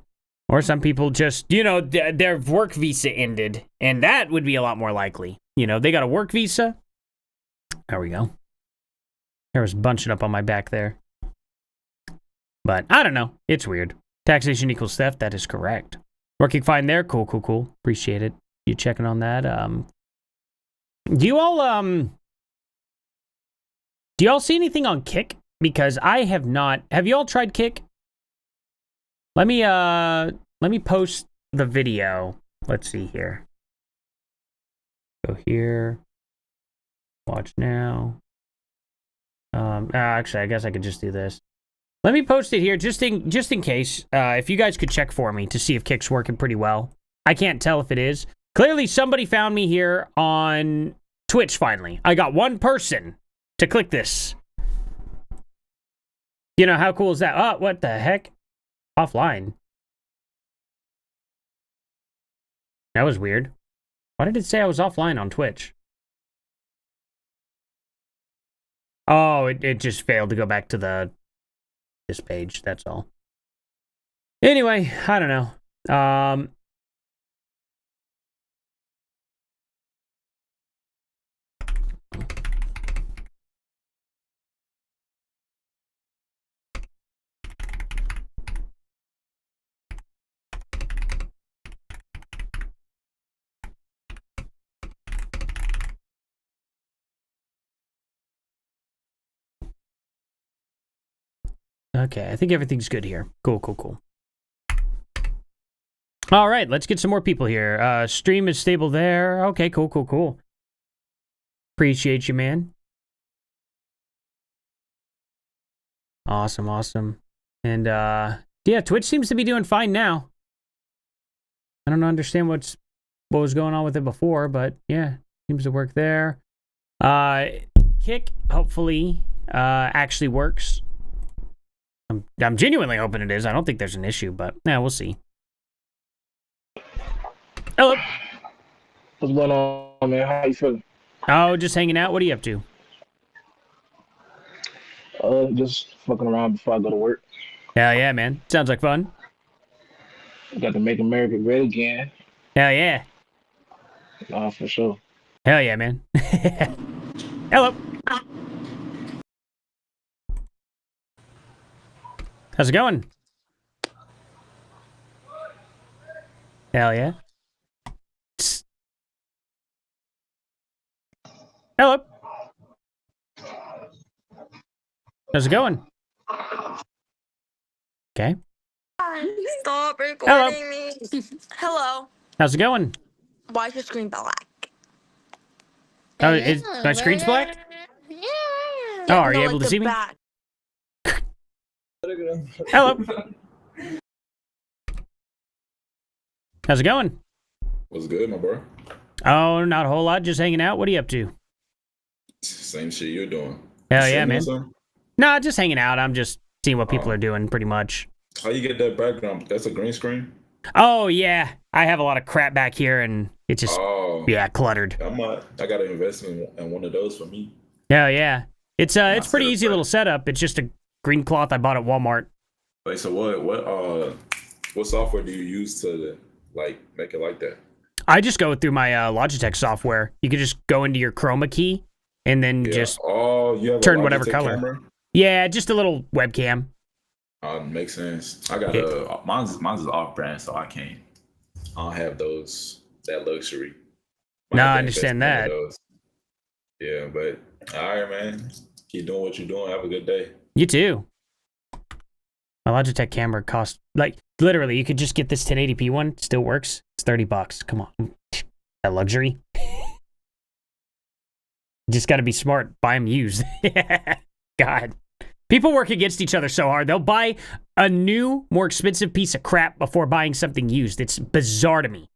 Or some people just, you know, their work visa ended. And that would be a lot more likely. You know, they got a work visa. There we go. Hair was bunching up on my back there. But I don't know. It's weird. Taxation equals theft. That is correct. Working fine there. Cool, cool, cool. Appreciate it. You checking on that. Do you all see anything on Kick? Because I have not. Have you all tried Kick? Let me post the video. Let's see here. Go here. Watch now. Actually, I guess I could just do this. Let me post it here just in case. If you guys could check for me to see if Kick's working pretty well. I can't tell if it is. Clearly, somebody found me here on Twitch finally. I got one person to click this. You know, how cool is that? Oh, what the heck? Offline. That was weird. Why did it say I was offline on Twitch? Oh, it just failed to go back to this page, that's all. Anyway, I don't know. Okay, I think everything's good here. Cool, cool, cool. All right, let's get some more people here. Stream is stable there. Okay, cool, cool, cool. Appreciate you, man. Awesome, awesome. And, yeah, Twitch seems to be doing fine now. I don't understand what was going on with it before, but, yeah, seems to work there. Kick, hopefully, actually works. I'm genuinely hoping it is. I don't think there's an issue, but yeah, we'll see. Hello. What's going on, man? How you feeling? Oh, just hanging out. What are you up to? Just fucking around before I go to work. Hell yeah, man. Sounds like fun. Got to make America great again. Hell yeah. For sure. Hell yeah, man. Hello. How's it going? Hell yeah. Hello. How's it going? Okay. Stop recording me. Hello. How's it going? Why is your screen black? Oh, my screen's black? Yeah. Oh, are you able to see me? Back. Hello. How's it going? What's good, my bro? Oh, not a whole lot. Just hanging out. What are you up to? Same shit you're doing. Hell You yeah, streaming or man. something? Nah, just hanging out. I'm just seeing what people are doing, pretty much. How you get that background? That's a green screen? Oh, yeah. I have a lot of crap back here, and it's just, Oh, yeah, cluttered. I got to invest in one of those for me. Hell yeah. It's pretty set easy up little setup. It's just a green cloth I bought at Walmart. Wait, so what software do you use to like make it like that? I just go through my Logitech software. You can just go into your chroma key and then just you have turn a whatever Logitech color. Camera? Yeah, just a little webcam. Makes sense. I got mine's is off brand, so I don't have that luxury. No, have I to understand invest in that. one of those. Yeah, but all right, man. Keep doing what you're doing. Have a good day. You too. My Logitech camera costs, like, literally, you could just get this 1080p one. Still works. It's $30. Come on. That luxury. Just got to be smart. Buy them used. God. People work against each other so hard. They'll buy a new, more expensive piece of crap before buying something used. It's bizarre to me.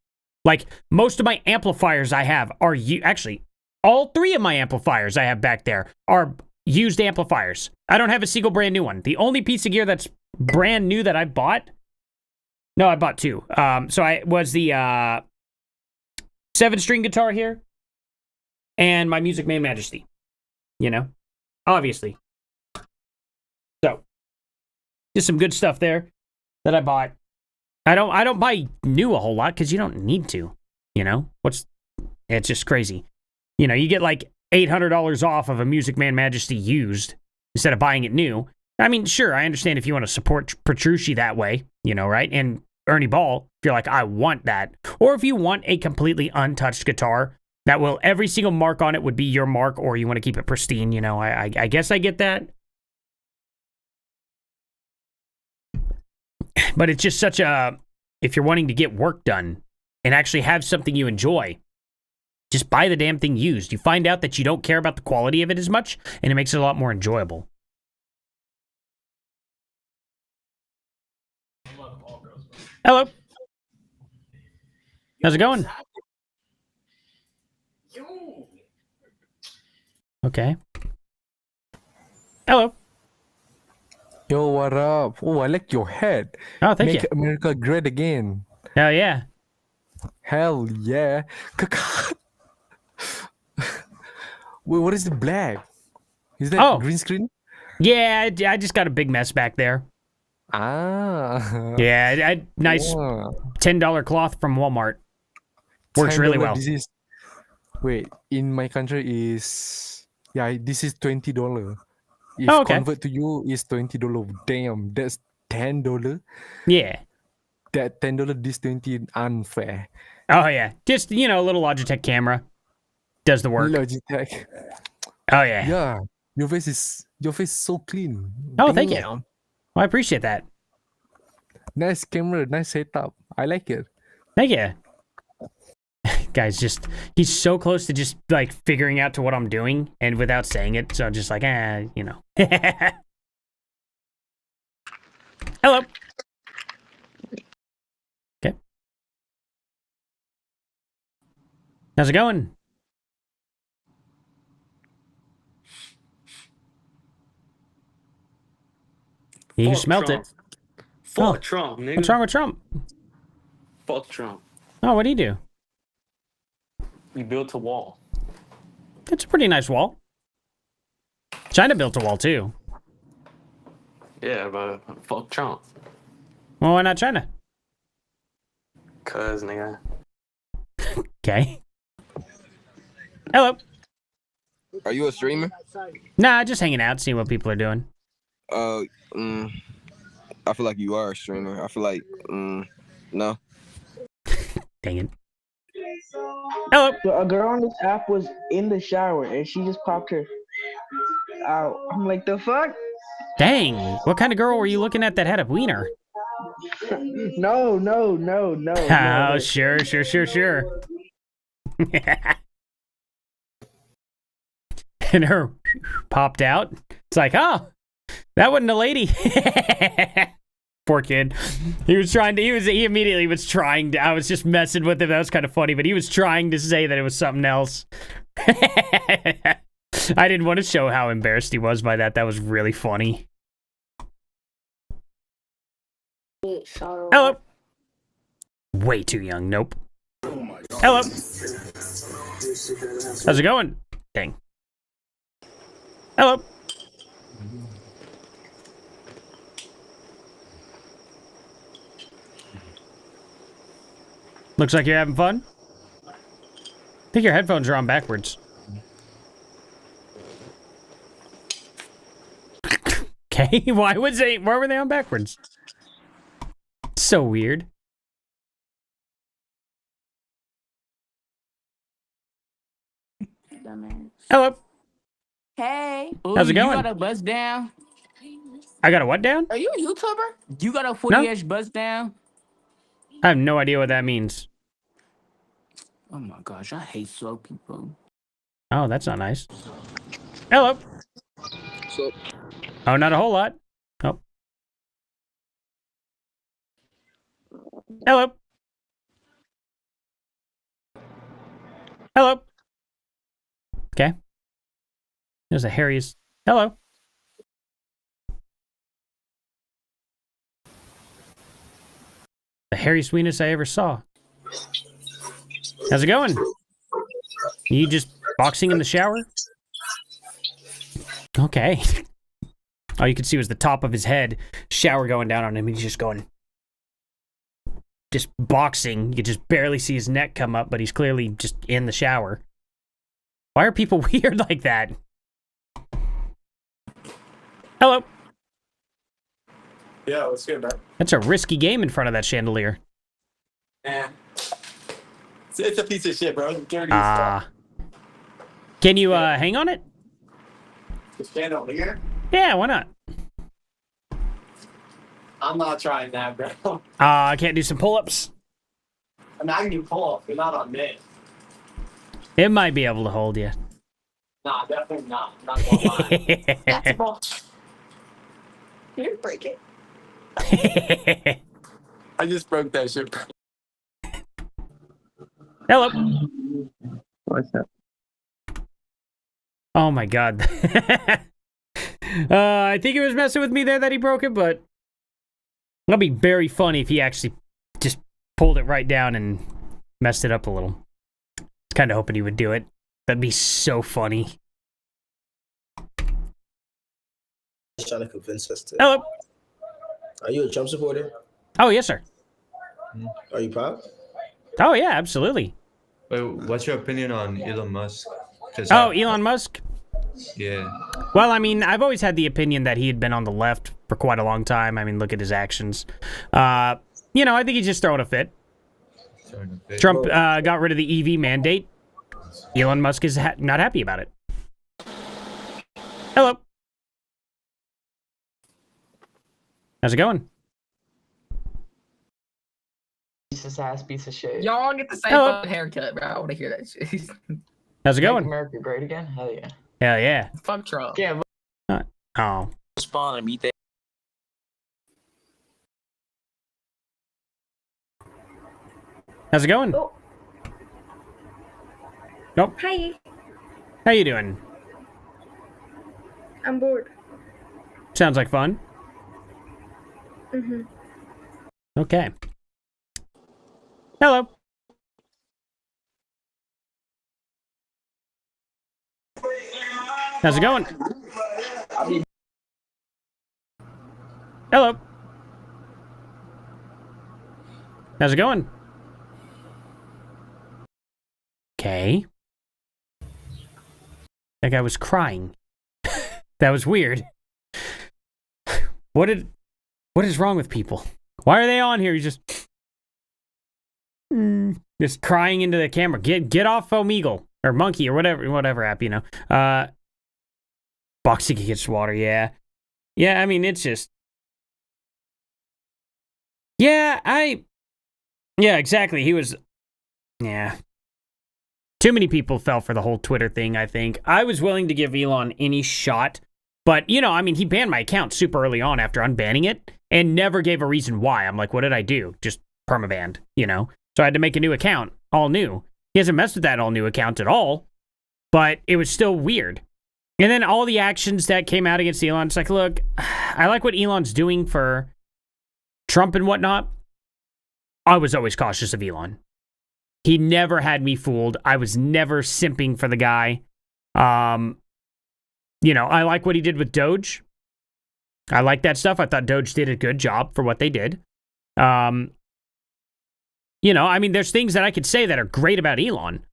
Like, most of my amplifiers I have are actually, all three of my amplifiers I have back there are used amplifiers. I don't have a single brand new one. The only piece of gear that's brand new that I bought, no, I bought two. So I was the 7-string guitar here. and my Music Man Majesty. You know, obviously. So, just some good stuff there that I bought. I don't buy new a whole lot because you don't need to. You know, it's just crazy. You know, you get like $800 off of a Music Man Majesty used instead of buying it new. I mean, sure, I understand if you want to support Petrucci that way, you know, right? And Ernie Ball, if you're like, I want that. Or if you want a completely untouched guitar that will, every single mark on it would be your mark, or you want to keep it pristine, you know, I guess I get that. But it's just such a, if you're wanting to get work done and actually have something you enjoy, just buy the damn thing used. You find out that you don't care about the quality of it as much, and it makes it a lot more enjoyable. Hello. How's it going? Okay. Hello. Yo, what up? Oh, I like your head. Oh, thank you. Make America great again. Hell yeah. Hell yeah. Wait, what is the black? Is that green screen? Yeah, I just got a big mess back there. Ah. Yeah, nice $10 cloth from Walmart. Works really well. This is, wait, in my country is, yeah, this is $20. If convert to you is $20. Damn, that's $10. Yeah. That $10, this 20 unfair. Oh yeah, just, you know, a little Logitech camera does the work. Logitech. Oh yeah. Yeah, your face is so clean. Oh, thank you. Well, I appreciate that. Nice camera, nice setup. I like it. Thank you. Guy's just, he's so close to just like figuring out to what I'm doing and without saying it. So I'm just like, you know. Hello. Okay. How's it going? You smelt Trump. it. Fuck Trump, nigga. What's wrong with Trump? Fuck Trump. Oh, what'd he do? We built a wall. It's a pretty nice wall. China built a wall too. Yeah, but fuck Trump. Well, why not China? Cause, nigga. Okay. Hello. Are you a streamer? Nah, just hanging out, seeing what people are doing. I feel like you are a streamer. I feel like, no. Dang it. Hello. So a girl on this app was in the shower and she just popped her out. I'm like, the fuck? Dang. What kind of girl were you looking at that had a wiener? No. Oh, sure. And her popped out. It's like, oh, that wasn't a lady. Poor kid. He immediately was trying to, I was just messing with him. That was kind of funny, but he was trying to say that it was something else. I didn't want to show how embarrassed he was by that. That was really funny. Hello. Way too young. Nope. Hello. How's it going? Dang. Hello. Looks like you're having fun. I think your headphones are on backwards. Okay, why were they on backwards? So weird. Hello. Hey. How's it going? You got a buzz down? I got a what down? Are you a YouTuber? You got a 40-inch buzz down? I have no idea what that means. Oh my gosh, I hate slow people. Oh, that's not nice. Hello. So, oh, not a whole lot. Oh. Hello. Hello. Okay. There's a Harry's. Hello. The Harry sweetness I ever saw. How's it going? You just Boxing in the shower? Okay. All you could see was the top of his head, shower going down on him. He's just going... Just boxing. You could just barely see his neck come up, but he's clearly just in the shower. Why are people weird like that? Hello. Yeah, what's good, man? That's a risky game in front of that chandelier. Yeah. It's a piece of shit, bro. It's dirty as fuck. Can you hang on it? The chandelier? Yeah, why not? I'm not trying that, bro. I can't do some pull-ups. I mean, I can do pull-ups, but not on this. It might be able to hold you. Nah, definitely not. I'm not gonna lie. That's a ball. You didn't break it. I just broke that shit, bro. Hello. What's up? Oh my god. I think he was messing with me there that he broke it, but that'd be very funny if he actually just pulled it right down and messed it up a little. I was kind of hoping he would do it. That'd be so funny. He's trying to convince us to. Hello. Are you a Trump supporter? Oh, yes, sir. Are you proud? Oh, yeah, absolutely. Wait, what's your opinion on Elon Musk? Oh, Elon Musk? Yeah. Well, I mean, I've always had the opinion that he had been on the left for quite a long time. I mean, look at his actions. You know, I think he's just throwing a fit. Trump got rid of the EV mandate. Elon Musk is not happy about it. Hello. How's it going? Ass piece of shit. Y'all get the same Hello. fucking haircut, bro. I want to hear that shit. How's it Make going? America great again? Hell yeah. Hell yeah. Fuck Trump. Yeah, Oh. Spawn and meet that. How's it going? Oh. Nope. Hi. How you doing? I'm bored. Sounds like fun. Mm-hmm. Okay. Hello. How's it going? Hello. How's it going? Okay. That guy was crying. That was weird. What is wrong with people? Why are they on here? He's just crying into the camera. Get off Omegle or Monkey or whatever app, you know. Boxing against water, yeah. Yeah, I mean, it's just... Yeah, exactly. He was... Yeah. Too many people fell for the whole Twitter thing, I think. I was willing to give Elon any shot, but, you know, I mean, he banned my account super early on after unbanning it and never gave a reason why. I'm like, what did I do? Just permabanned, you know? So I had to make a new account, all new. He hasn't messed with that all new account at all, but it was still weird. And then all the actions that came out against Elon, it's like, look, I like what Elon's doing for Trump and whatnot. I was always cautious of Elon. He never had me fooled. I was never simping for the guy. You know, I like what he did with Doge. I like that stuff. I thought Doge did a good job for what they did. You know, I mean, there's things that I could say that are great about Elon.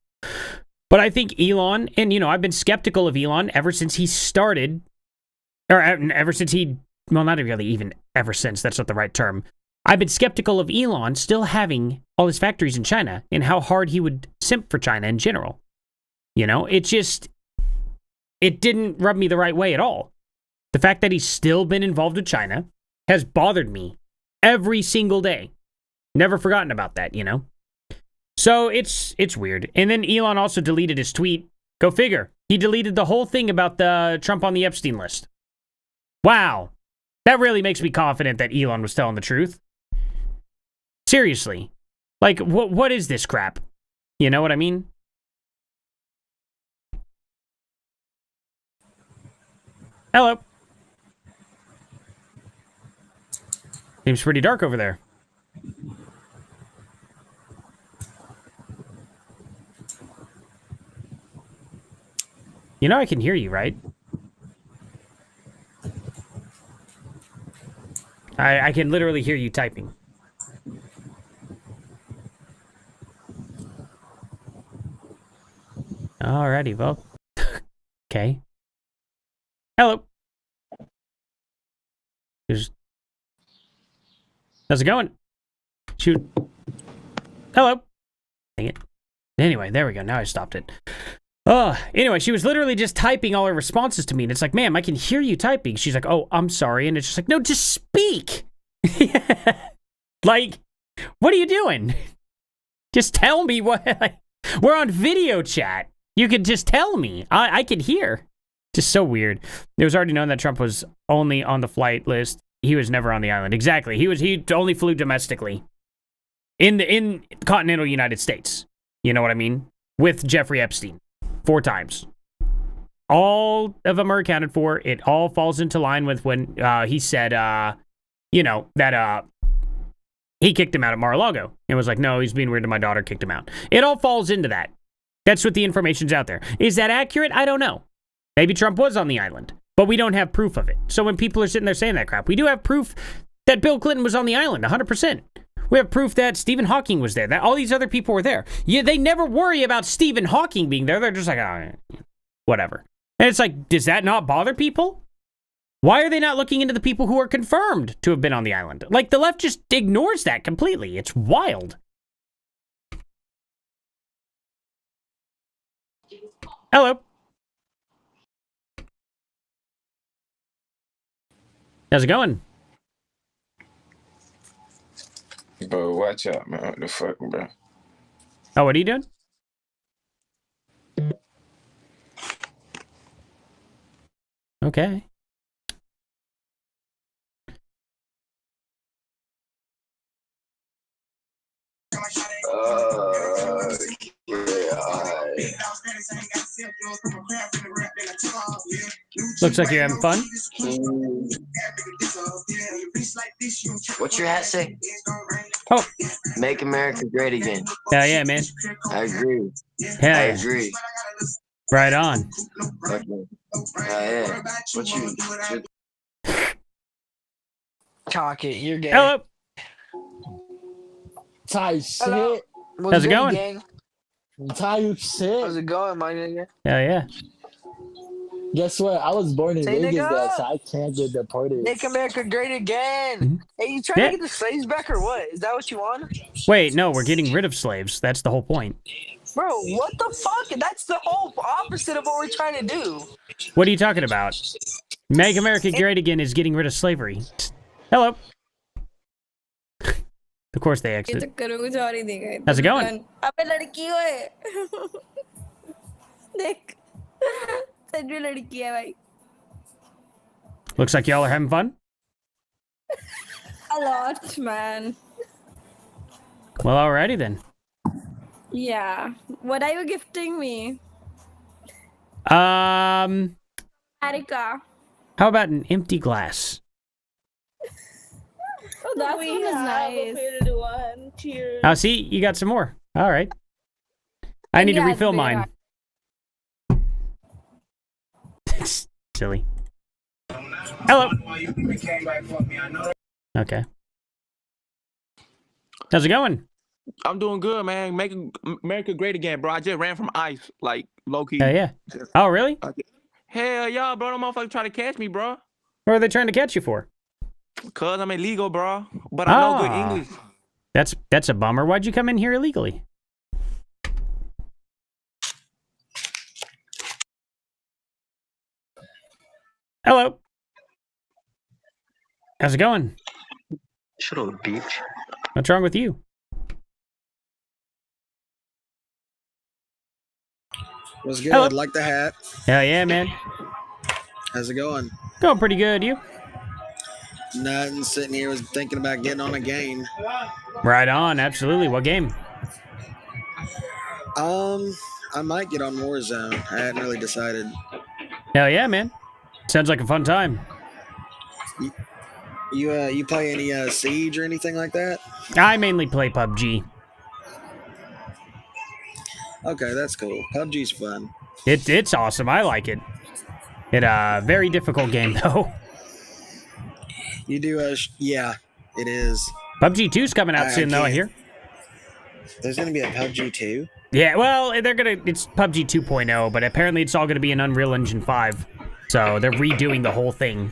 But I think Elon, and, you know, I've been skeptical of Elon ever since he started, or ever since he, well, not really even ever since, that's not the right term. I've been skeptical of Elon still having all his factories in China and how hard he would simp for China in general. You know, it didn't rub me the right way at all. The fact that he's still been involved with China has bothered me every single day. Never forgotten about that, you know? So it's weird. And then Elon also deleted his tweet. Go figure. He deleted the whole thing about the Trump on the Epstein list. Wow. That really makes me confident that Elon was telling the truth. Seriously. Like, what is this crap? You know what I mean? Hello. Seems pretty dark over there. You know I can hear you, right? I can literally hear you typing. Alrighty, well. Okay. Hello. How's it going? Shoot. Hello. Dang it. Anyway, there we go. Now I stopped it. Anyway, she was literally just typing all her responses to me, and it's like, ma'am, I can hear you typing. She's like, oh, I'm sorry. And it's just like, no, just speak. Like, what are you doing? Just tell me what. We're on video chat. You could just tell me. I could hear. Just so weird. It was already known that Trump was only on the flight list. He was never on the island. Exactly. He only flew domestically in continental United States. You know what I mean? With Jeffrey Epstein 4 times. All of them are accounted for. It all falls into line with when he said, you know, that he kicked him out at Mar-a-Lago. It was like, no, he's being weird to my daughter, kicked him out. It all falls into that. That's what the information's out there. Is that accurate? I don't know. Maybe Trump was on the island, but we don't have proof of it. So when people are sitting there saying that crap, we do have proof that Bill Clinton was on the island, 100%. We have proof that Stephen Hawking was there, that all these other people were there. Yeah, they never worry about Stephen Hawking being there. They're just like, oh, whatever. And it's like, does that not bother people? Why are they not looking into the people who are confirmed to have been on the island? Like, the left just ignores that completely. It's wild. Hello. How's it going? Bro, watch out, man. What the fuck, bro? Oh, what are you doing? Okay. Looks like you're having fun. What's your hat say? Oh. Make America great again. Hell yeah, man. I agree. Hell I yeah. agree. Right on. Okay. Yeah. What you? Talk it. You're gay. Hello. Tight shit. How's it going? Gang? Tight shit. How's it going, my nigga? Hell yeah. Guess what? I was born in Say Vegas, nigga. though, so I can't get deported. Make America great again. Mm-hmm. Hey, you trying Yeah. to get the slaves back or what? Is that what you want? Wait, no, we're getting rid of slaves. That's the whole point. Bro, what the fuck? That's the whole opposite of what we're trying to do. What are you talking about? Make America Great Again is getting rid of slavery. Hello. Of course they exit. How's it going? अबे लड़की है देख सच में लड़की है भाई Looks like y'all are having fun. A lot, man. Well, alrighty then. Yeah. What are you gifting me? America. How about an empty glass? Oh, that one is nice. One. Cheers. Oh, see, you got some more. All right. I need to Yeah, refill they mine. Silly. Hello. Okay. How's it going? I'm doing good, man. Make America great again, bro. I just ran from ICE, like low key. Yeah, yeah. Oh, really? Hell yeah, bro. Them motherfuckers try to catch me, bro. What are they trying to catch you for? Cause I'm illegal, bro. But I know good English. That's a bummer. Why'd you come in here illegally? Hello. How's it going? Shut up, bitch. What's wrong with you? What's good? Hello. Like the hat. Hell yeah, man. How's it going? Going pretty good, you? Nothing. Sitting here was thinking about getting on a game. Right on, absolutely. What game? I might get on Warzone. I hadn't really decided. Hell yeah, man. Sounds like a fun time. You play any Siege or anything like that? I mainly play PUBG. Okay, that's cool. PUBG's fun. It's awesome. I like it. Very difficult game though. You do yeah, it is. PUBG 2's coming out soon though, I hear. There's gonna be a PUBG 2? Yeah, well, it's PUBG 2.0, but apparently it's all gonna be in Unreal Engine 5. So they're redoing the whole thing.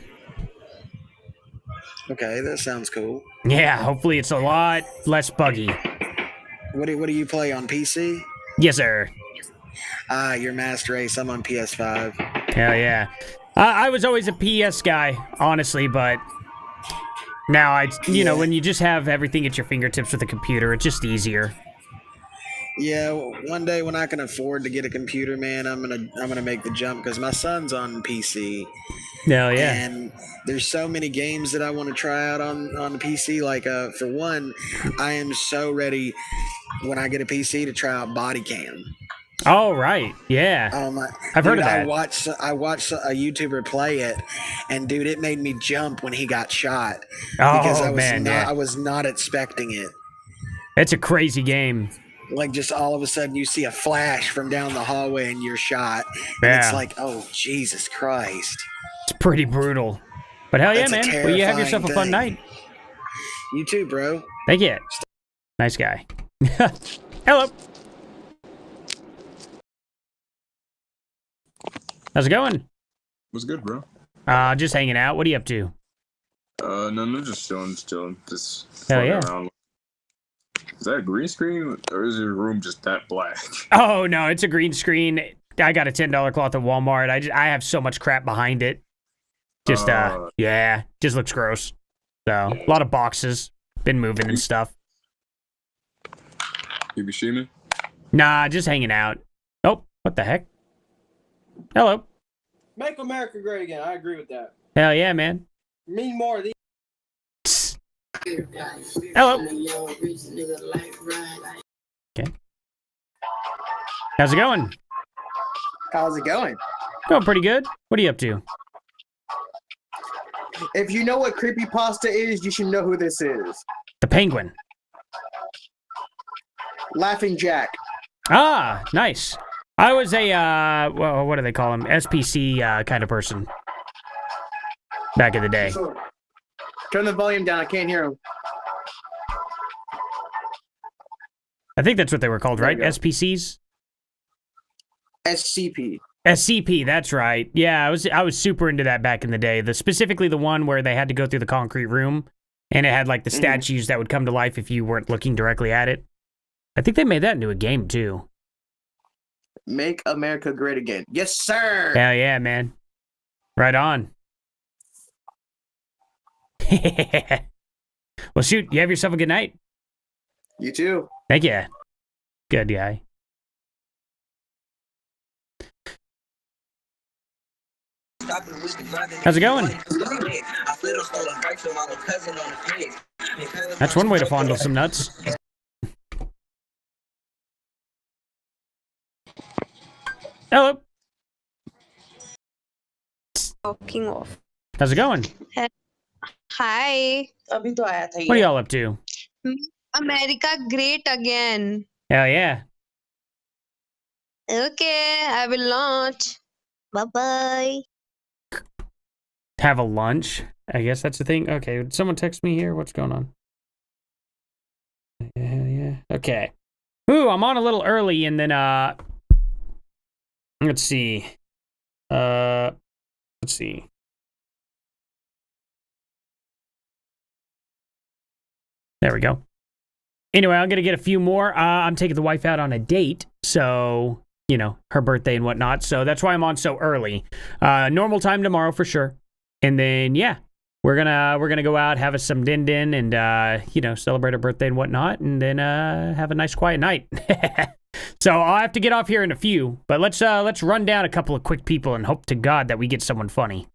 Okay, that sounds cool. Yeah, hopefully it's a lot less buggy. What do you play on PC? Yes, sir. You're Master Race. I'm on PS5. Hell yeah. I was always a PS guy, honestly, but now you know, when you just have everything at your fingertips with a computer, it's just easier. Yeah, one day when I can afford to get a computer, man, I'm gonna make the jump because my son's on PC. Hell yeah. And there's so many games that I want to try out on the PC. Like, for one, I am so ready when I get a PC to try out Body Cam. Oh, right. Yeah. I've heard of that. I watched a YouTuber play it, and dude, it made me jump when he got shot. Oh, because I was not expecting it. It's a crazy game. Like, just all of a sudden you see a flash from down the hallway and you're shot. And Yeah. it's like, oh, Jesus Christ. It's pretty brutal. But hell yeah, That's a man. Well, you have terrifying yourself a fun thing. night. You too, bro. Thank you. Nice guy. Hello. How's it going? What's good, bro? Just hanging out. What are you up to? No, just chilling, Just Hell yeah. around. Is that a green screen, or is your room just that black? Oh, no, it's a green screen. I got a $10 cloth at Walmart. I have so much crap behind it. Just, yeah, just looks gross. So, a lot of boxes. Been moving and stuff. You be streaming? Nah, just hanging out. Oh, what the heck? Hello. Make America great again. I agree with that. Hell yeah, man. Me more of these. Hello. Okay. How's it going? How's it going? Going pretty good. What are you up to? If you know what creepypasta is, you should know who this is. The Penguin. Laughing Jack. Ah, nice. I was a, well, what do they call him? SPC kind of person. Back in the day. Turn the volume down. I can't hear him. I think that's what they were called, right? SPCs? SCP. SCP, that's right. Yeah, I was super into that back in the day. Specifically the one where they had to go through the concrete room, and it had like the statues that would come to life if you weren't looking directly at it. I think they made that into a game too. Make America great again. Yes, sir. Hell yeah, man. Right on. Well, shoot, you have yourself a good night. You too. Thank you. Good guy. How's it going? That's one way to fondle some nuts. Hello. Talking off. How's it going? Hi. What are y'all up to? America great again. Hell yeah. Okay, I will launch. Bye-bye. Have a lunch? I guess that's the thing. Okay, did someone text me here? What's going on? Yeah. Okay. Ooh, I'm on a little early, and then, let's see. Let's see. There we go. Anyway, I'm going to get a few more. I'm taking the wife out on a date, so, you know, her birthday and whatnot. So that's why I'm on so early. Normal time tomorrow for sure. And then, yeah, we're gonna go out, have some din-din, and, you know, celebrate her birthday and whatnot, and then have a nice quiet night. So I'll have to get off here in a few, but let's run down a couple of quick people and hope to God that we get someone funny.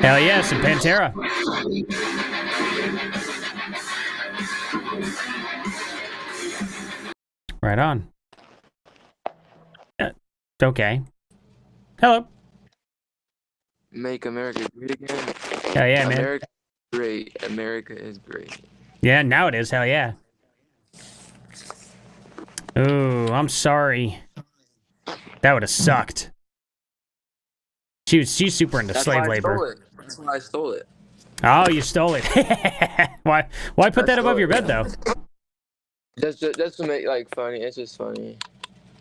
Hell yeah, some Pantera. Right on. Okay. Hello. Make America great again. Hell yeah, man. America is great. America is great. Yeah, now it is. Hell yeah. Ooh, I'm sorry. That would have sucked. She's super into That's slave why I stole labor. it. That's why I stole it. Oh, you stole it. Why put I that above stole your it. bed though? Just to make like funny. It's just funny.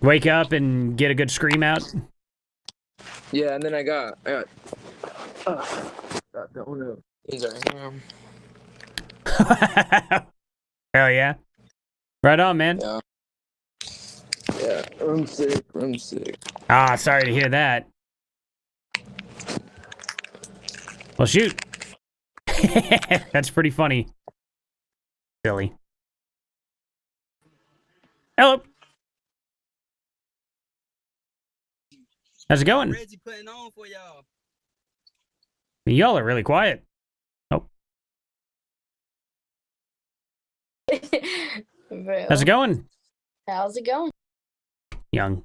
Wake up and get a good scream out. Yeah, and then I got the owner. These are him. Hell yeah. Right on, man. Yeah. Yeah. I'm sick. I'm sick. Ah, sorry to hear that. Well, shoot. That's pretty funny. Silly. Hello. How's it going? Y'all are really quiet. Oh. How's it going? How's it going? Young.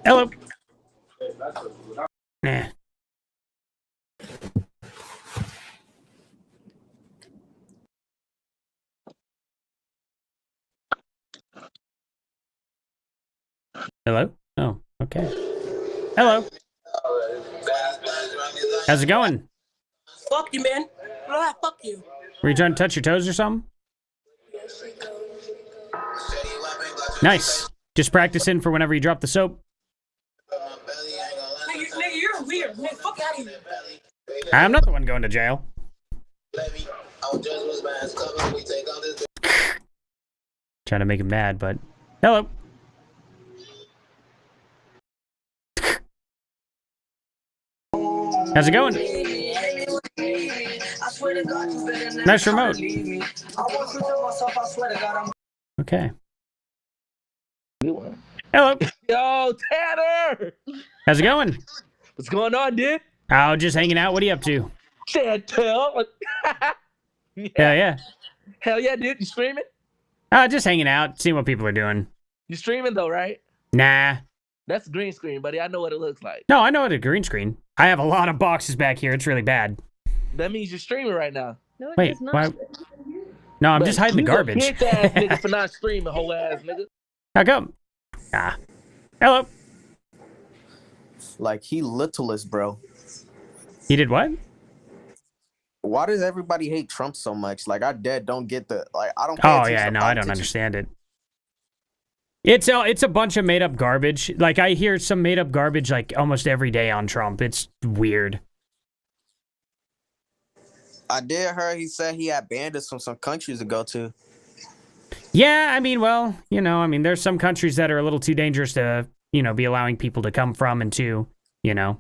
Hello. Nah. Hello? Oh, okay. Hello. How's it going? Fuck you, man. Fuck you. Were you trying to touch your toes or something? Nice. Just practicing for whenever you drop the soap. Nigga, you're weird, man. Fuck out of here. I'm not the one going to jail. Trying to make him mad, but... Hello. How's it going? Nice remote. Okay. Hello. Yo, Tanner! How's it going? What's going on, dude? Oh, just hanging out. What are you up to? Chantel. Yeah. Hell yeah, dude. You streaming? Just hanging out, seeing what people are doing. You streaming though, right? Nah. That's green screen, buddy. I know what it looks like. No, I know it's a green screen. I have a lot of boxes back here. It's really bad. That means you're streaming right now. No, it Wait, does not. why? No, I'm just hiding the garbage. You a bitch ass nigga for not streaming, whole ass nigga. How come? Ah. Hello. Like, he littlest, bro. He did what? Why does everybody hate Trump so much? Like, I don't get the, like, I don't. Oh yeah, no, I don't understand it. It's a bunch of made up garbage. Like I hear some made up garbage like almost every day on Trump. It's weird. I did hear he said he had bandits from some countries to go to. Yeah, I mean, well, there's some countries that are a little too dangerous to, be allowing people to come from and to, a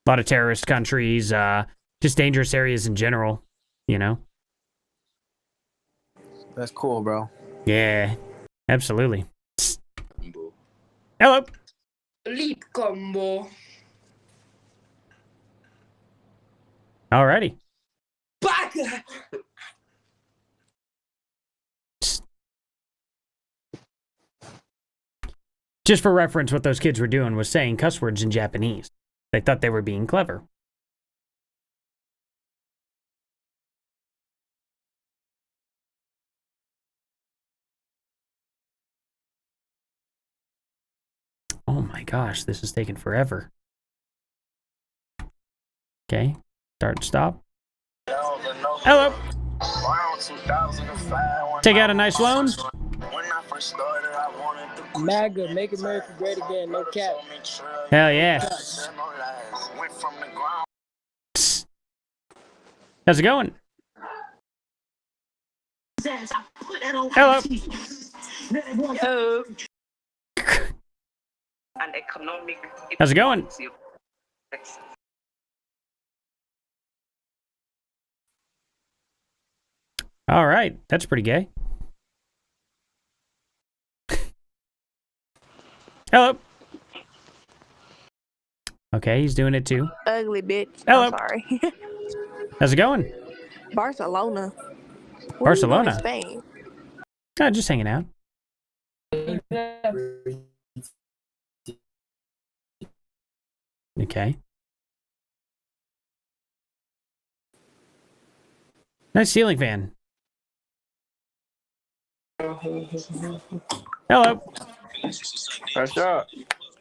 lot of terrorist countries, just dangerous areas in general, That's cool, bro. Yeah, absolutely. Hello. Leap combo. Alrighty. Back. Just for reference, what those kids were doing was saying cuss words in Japanese. They thought they were being clever. Oh my gosh, this is taking forever. Okay, start, stop. Hello. Take out a nice loan. MAGA, make America great again, no cap. Hell yeah. How's it going? Hello. How's it going? All right, that's pretty gay. Hello. Okay, he's doing it too. Ugly bitch. Hello. I'm sorry. How's it going? Barcelona. Barcelona? Spain. Just hanging out. Okay. Nice ceiling fan. Hello. What's up?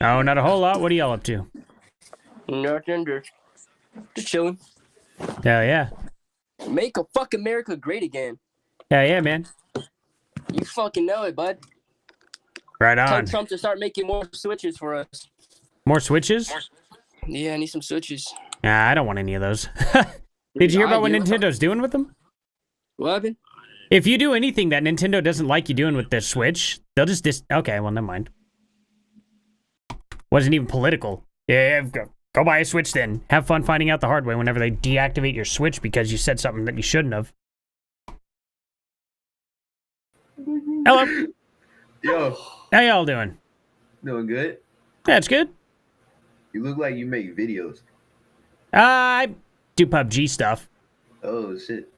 Oh, not a whole lot. What are y'all up to? Nothing, just chilling. Hell yeah. Make a fuck America great again. Hell yeah, man. You fucking know it, bud. Right Tell on. Trump to start making more switches for us. More switches? Yeah, I need some switches. Nah, I don't want any of those. Did you hear about what Nintendo's doing with them? What happened? If you do anything that Nintendo doesn't like you doing with their Switch, they'll just okay, well, never mind. Wasn't even political. Yeah, go buy a Switch then. Have fun finding out the hard way whenever they deactivate your Switch because you said something that you shouldn't have. Hello. Yo. How y'all doing? Doing good? That's good. You look like you make videos. I do PUBG stuff. Oh, shit.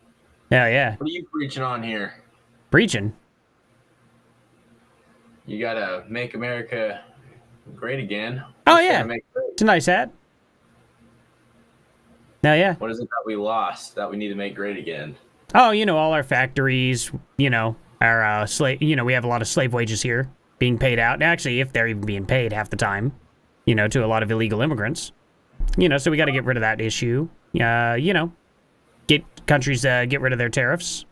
Hell yeah. What are you preaching on here? Preaching? You gotta make America great again. Oh, yeah. It's a nice hat. Hell yeah. What is it that we lost that we need to make great again? Oh, you know, all our factories, you know, our slave, you know, we have a lot of slave wages here being paid out. Actually, if they're even being paid half the time, you know, to a lot of illegal immigrants. You know, so we got to get rid of that issue. You know, get countries get rid of their tariffs.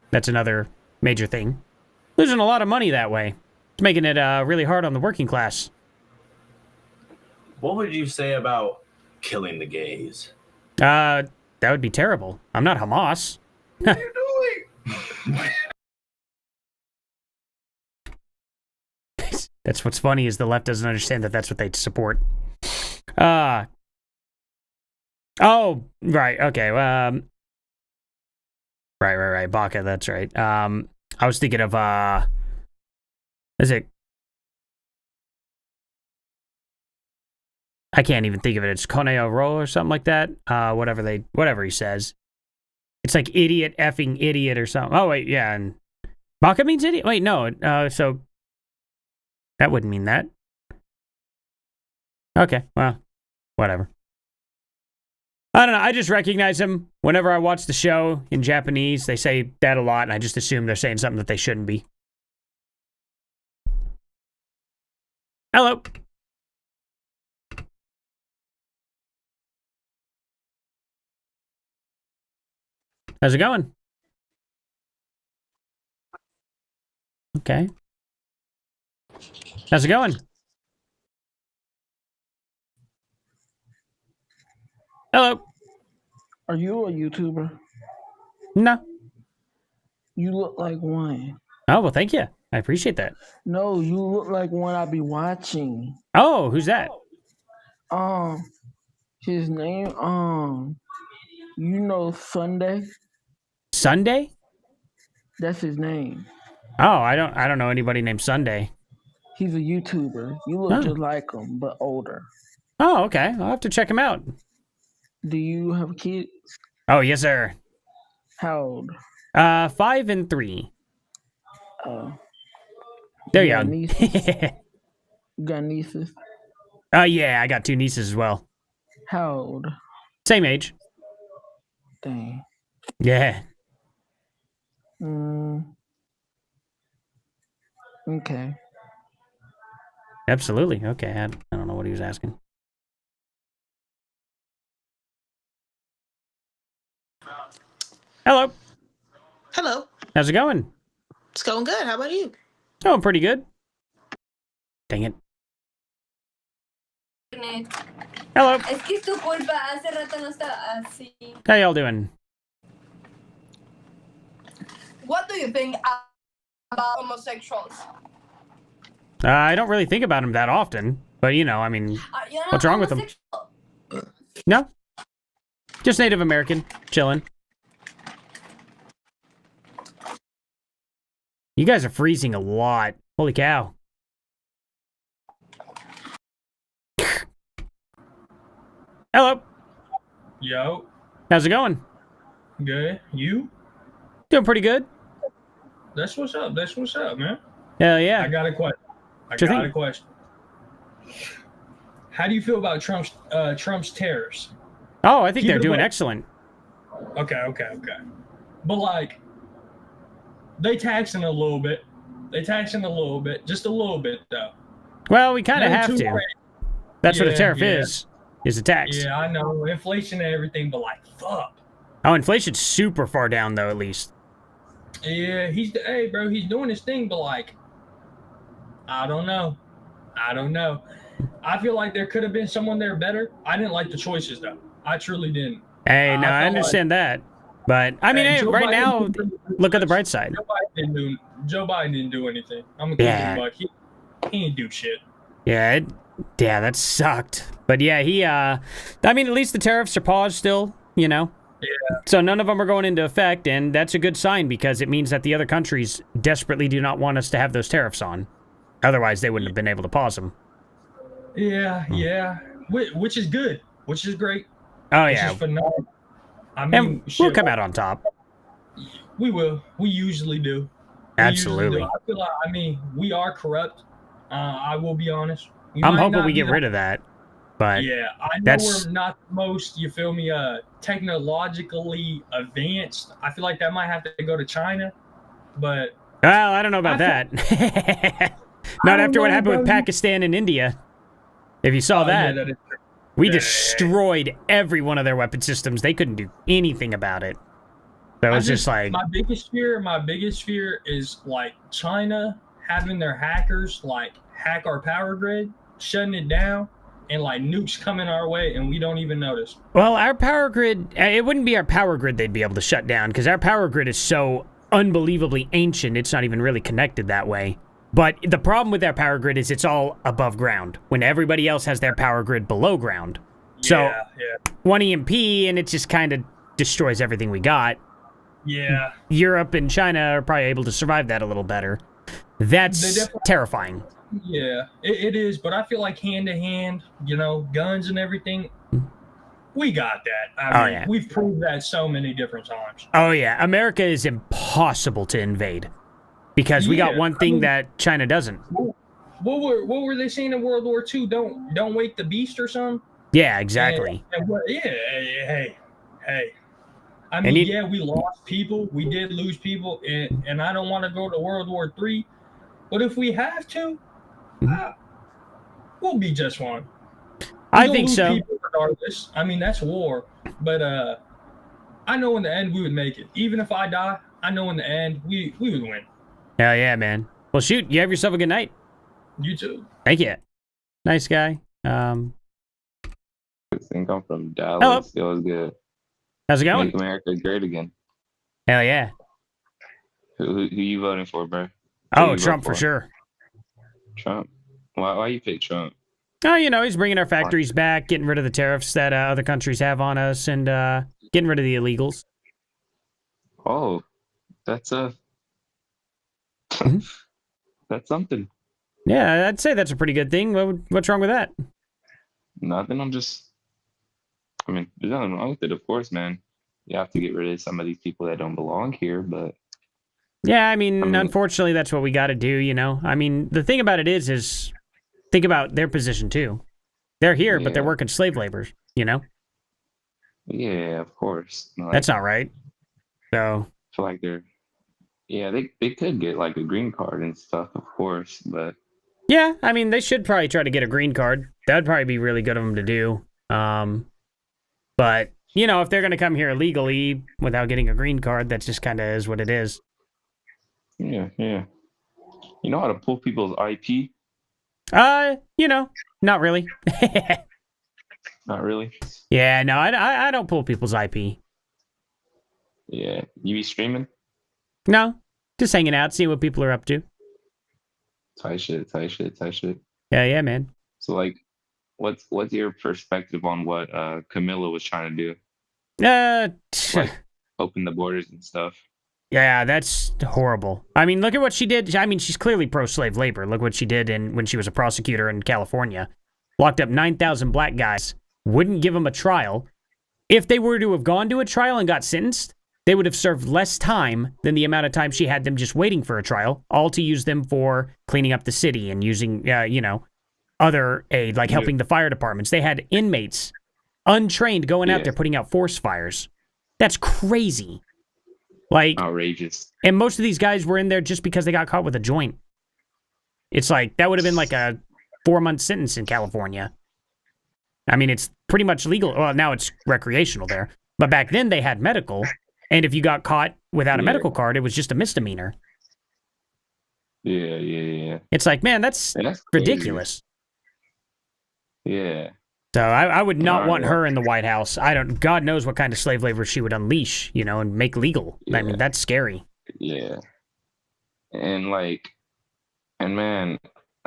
That's another major thing. Losing a lot of money that way. It's making it really hard on the working class. What would you say about killing the gays? That would be terrible. I'm not Hamas. What are you doing? That's what's funny is the left doesn't understand that that's what they support. Oh, right. Okay. Right. Baca, that's right. I was thinking of, is it? I can't even think of it. It's Coneo Ro or something like that. Whatever he says. It's like idiot effing idiot or something. Oh, wait, yeah. And Baca means idiot? Wait, no. So that wouldn't mean that. Okay, well, whatever. I don't know. I just recognize him whenever I watch the show in Japanese. They say that a lot, and I just assume they're saying something that they shouldn't be. Hello. How's it going? Okay. How's it going? Hello. Are you a YouTuber? No. You look like one. Oh, well, thank you. I appreciate that. No, you look like one I be watching. Oh, who's that? His name, you know Sunday? Sunday? That's his name. Oh, I don't know anybody named Sunday. He's a YouTuber. You look just like him, but older. Oh, okay. I'll have to check him out. Do you have kids? Oh, yes, sir. How old? 5 and 3. Oh. They're young. You got nieces? Yeah, I got 2 nieces as well. How old? Same age. Dang. Yeah. Okay. Absolutely. Okay, I don't know what he was asking. Hello. Hello. How's it going? It's going good. How about you? Going pretty good. Dang it. Hello. Es que es tu culpa. Hace rato no estaba así. How y'all doing? What do you think about homosexuals? I don't really think about him that often, but you know, I mean, what's wrong with him? No. Just Native American, chilling. You guys are freezing a lot. Holy cow. Hello. Yo. How's it going? Good. You? Doing pretty good. That's what's up. That's what's up, man. Hell yeah. I got a question. A question. How do you feel about Trump's tariffs? Oh, I think they're doing excellent. Okay. But like, they taxing a little bit. They taxing a little bit, just a little bit though. Well, we kind of Nothing have too to. crazy. That's what a Yeah, tariff yeah. is a tax. Yeah, I know inflation and everything, but like, fuck. Oh, inflation's super far down though, at least. Yeah, hey, bro, he's doing his thing, but like, I don't know. I feel like there could have been someone there better. I didn't like the choices though. I truly didn't. Hey, no, I understand that. But, I mean, hey, right now, look at the bright side. Joe Biden didn't do anything. I'm gonna keep it a buck. He didn't do shit. Yeah, that sucked. But yeah, I mean, at least the tariffs are paused still, you know? Yeah. So none of them are going into effect, and that's a good sign because it means that the other countries desperately do not want us to have those tariffs on. Otherwise, they wouldn't have been able to pause them. Yeah. Which is good. Which is great. Oh, which yeah. is phenomenal. I mean, And we'll come out on top. We will. We usually do. Absolutely. I feel like, I mean, we are corrupt. I will be honest. I'm hoping we get rid of that. But yeah, I know we're not the most, you feel me, technologically advanced. I feel like that might have to go to China, but... Well, I don't know about that. Not after what happened with Pakistan and India. If you saw that. Yeah, that is true. We destroyed every one of their weapon systems. They couldn't do anything about it. So it was just like... My biggest fear is, like, China having their hackers, like, hack our power grid, shutting it down, and, like, nukes coming our way, and we don't even notice. Well, our power grid... It wouldn't be our power grid they'd be able to shut down, because our power grid is so unbelievably ancient, it's not even really connected that way. But the problem with our power grid is it's all above ground, when everybody else has their power grid below ground. So, one EMP, and it just kind of destroys everything we got. Yeah. Europe and China are probably able to survive that a little better. That's terrifying. Yeah, it is, but I feel like hand-to-hand, you know, guns and everything, we got that. I mean, we've proved that so many different times. Oh, yeah. America is impossible to invade. Because we got one thing that China doesn't. What were they saying in World War II? Don't wake the beast or something? Yeah, exactly. Hey. I mean, we lost people. We did lose people, and I don't want to go to World War III. But if we have to, we'll be just fine. I think so. Regardless. I mean, that's war. But I know in the end we would make it. Even if I die, I know in the end we would win. Hell yeah, man. Well, shoot, you have yourself a good night. You too. Thank you. Nice guy. I think I'm from Dallas. It was good. How's it going? Make America great again. Hell yeah. Who you voting for, bro? Oh, Trump for sure. Trump? Why you pick Trump? Oh, you know, he's bringing our factories back, getting rid of the tariffs that other countries have on us, and getting rid of the illegals. Oh, that's that's something. Yeah, I'd say that's a pretty good thing. What's wrong with that? Nothing. I mean, there's nothing wrong with it, of course, man. You have to get rid of some of these people that don't belong here, but... Yeah, I mean, unfortunately, that's what we got to do, you know? I mean, the thing about it is think about their position, too. They're here, but they're working slave labor, you know? Yeah, of course. Like, that's not right. So... I feel like they're... Yeah, they could get, like, a green card and stuff, of course, but... Yeah, I mean, they should probably try to get a green card. That'd probably be really good of them to do. But, you know, if they're going to come here illegally without getting a green card, that just kind of is what it is. Yeah. You know how to pull people's IP? You know, not really. Not really? Yeah, no, I don't pull people's IP. Yeah. You be streaming? No, just hanging out, seeing what people are up to. Tight shit. Yeah, man. So, like, what's your perspective on what Camilla was trying to do? Like, open the borders and stuff. Yeah, that's horrible. I mean, look at what she did. I mean, she's clearly pro-slave labor. Look what she did when she was a prosecutor in California. Locked up 9,000 black guys. Wouldn't give them a trial. If they were to have gone to a trial and got sentenced, they would have served less time than the amount of time she had them just waiting for a trial, all to use them for cleaning up the city and using, you know, other aid, like helping the fire departments. They had inmates, untrained, going out there putting out forest fires. That's crazy. Like, outrageous. And most of these guys were in there just because they got caught with a joint. It's like, that would have been like a 4-month sentence in California. I mean, it's pretty much legal. Well, now it's recreational there. But back then they had medical. And if you got caught without a medical card, it was just a misdemeanor. Yeah. It's like, man, that's ridiculous. Yeah. So I would not want her in the White House. God knows what kind of slave labor she would unleash, you know, and make legal. Yeah. I mean, that's scary. Yeah. And man,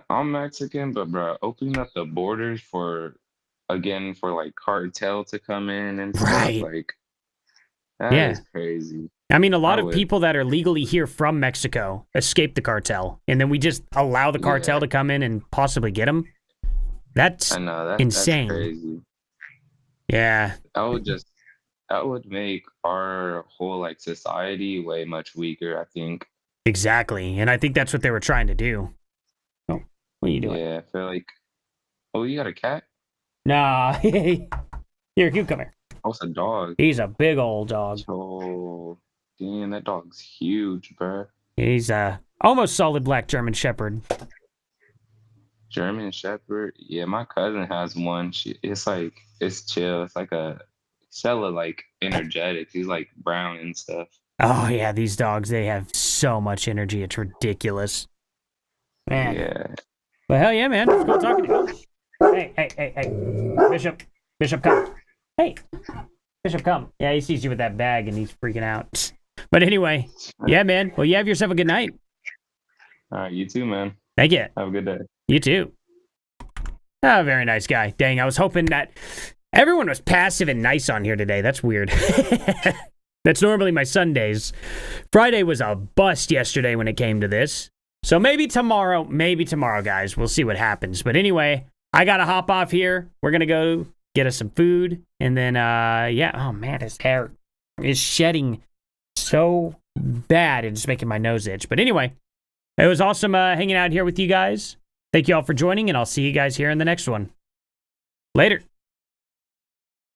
I'm Mexican, but bro, opening up the borders for like cartel to come in and stuff, like that is crazy. I mean, a lot of people that are legally here from Mexico escape the cartel, and then we just allow the cartel to come in and possibly get them. That's insane. That's crazy. Yeah. That would make our whole like society way much weaker, I think. Exactly. And I think that's what they were trying to do. Oh, what are you doing? Yeah, I feel like, oh, you got a cat? Nah. Here, you come here. Oh, it's a dog. He's a big old dog. Oh, damn, that dog's huge, bro. He's almost solid black German Shepherd. German Shepherd? Yeah, my cousin has one. It's chill. It's like hella like energetic. He's like brown and stuff. Oh yeah, these dogs, they have so much energy. It's ridiculous. Man. Yeah. Well, hell yeah, man. It's cool talking to you. Hey. Bishop, come. Hey. Bishop, come. Yeah, he sees you with that bag and he's freaking out. But anyway, yeah, man. Well, you have yourself a good night. All right, you too, man. Thank you. Have a good day. You too. Oh, very nice guy. Dang, I was hoping that everyone was passive and nice on here today. That's weird. That's normally my Sundays. Friday was a bust yesterday when it came to this. So maybe tomorrow, guys. We'll see what happens. But anyway, I got to hop off here. We're going to go get us some food. And then, yeah. Oh, man, his hair is shedding so bad. It's making my nose itch. But anyway, it was awesome hanging out here with you guys. Thank you all for joining, and I'll see you guys here in the next one. Later.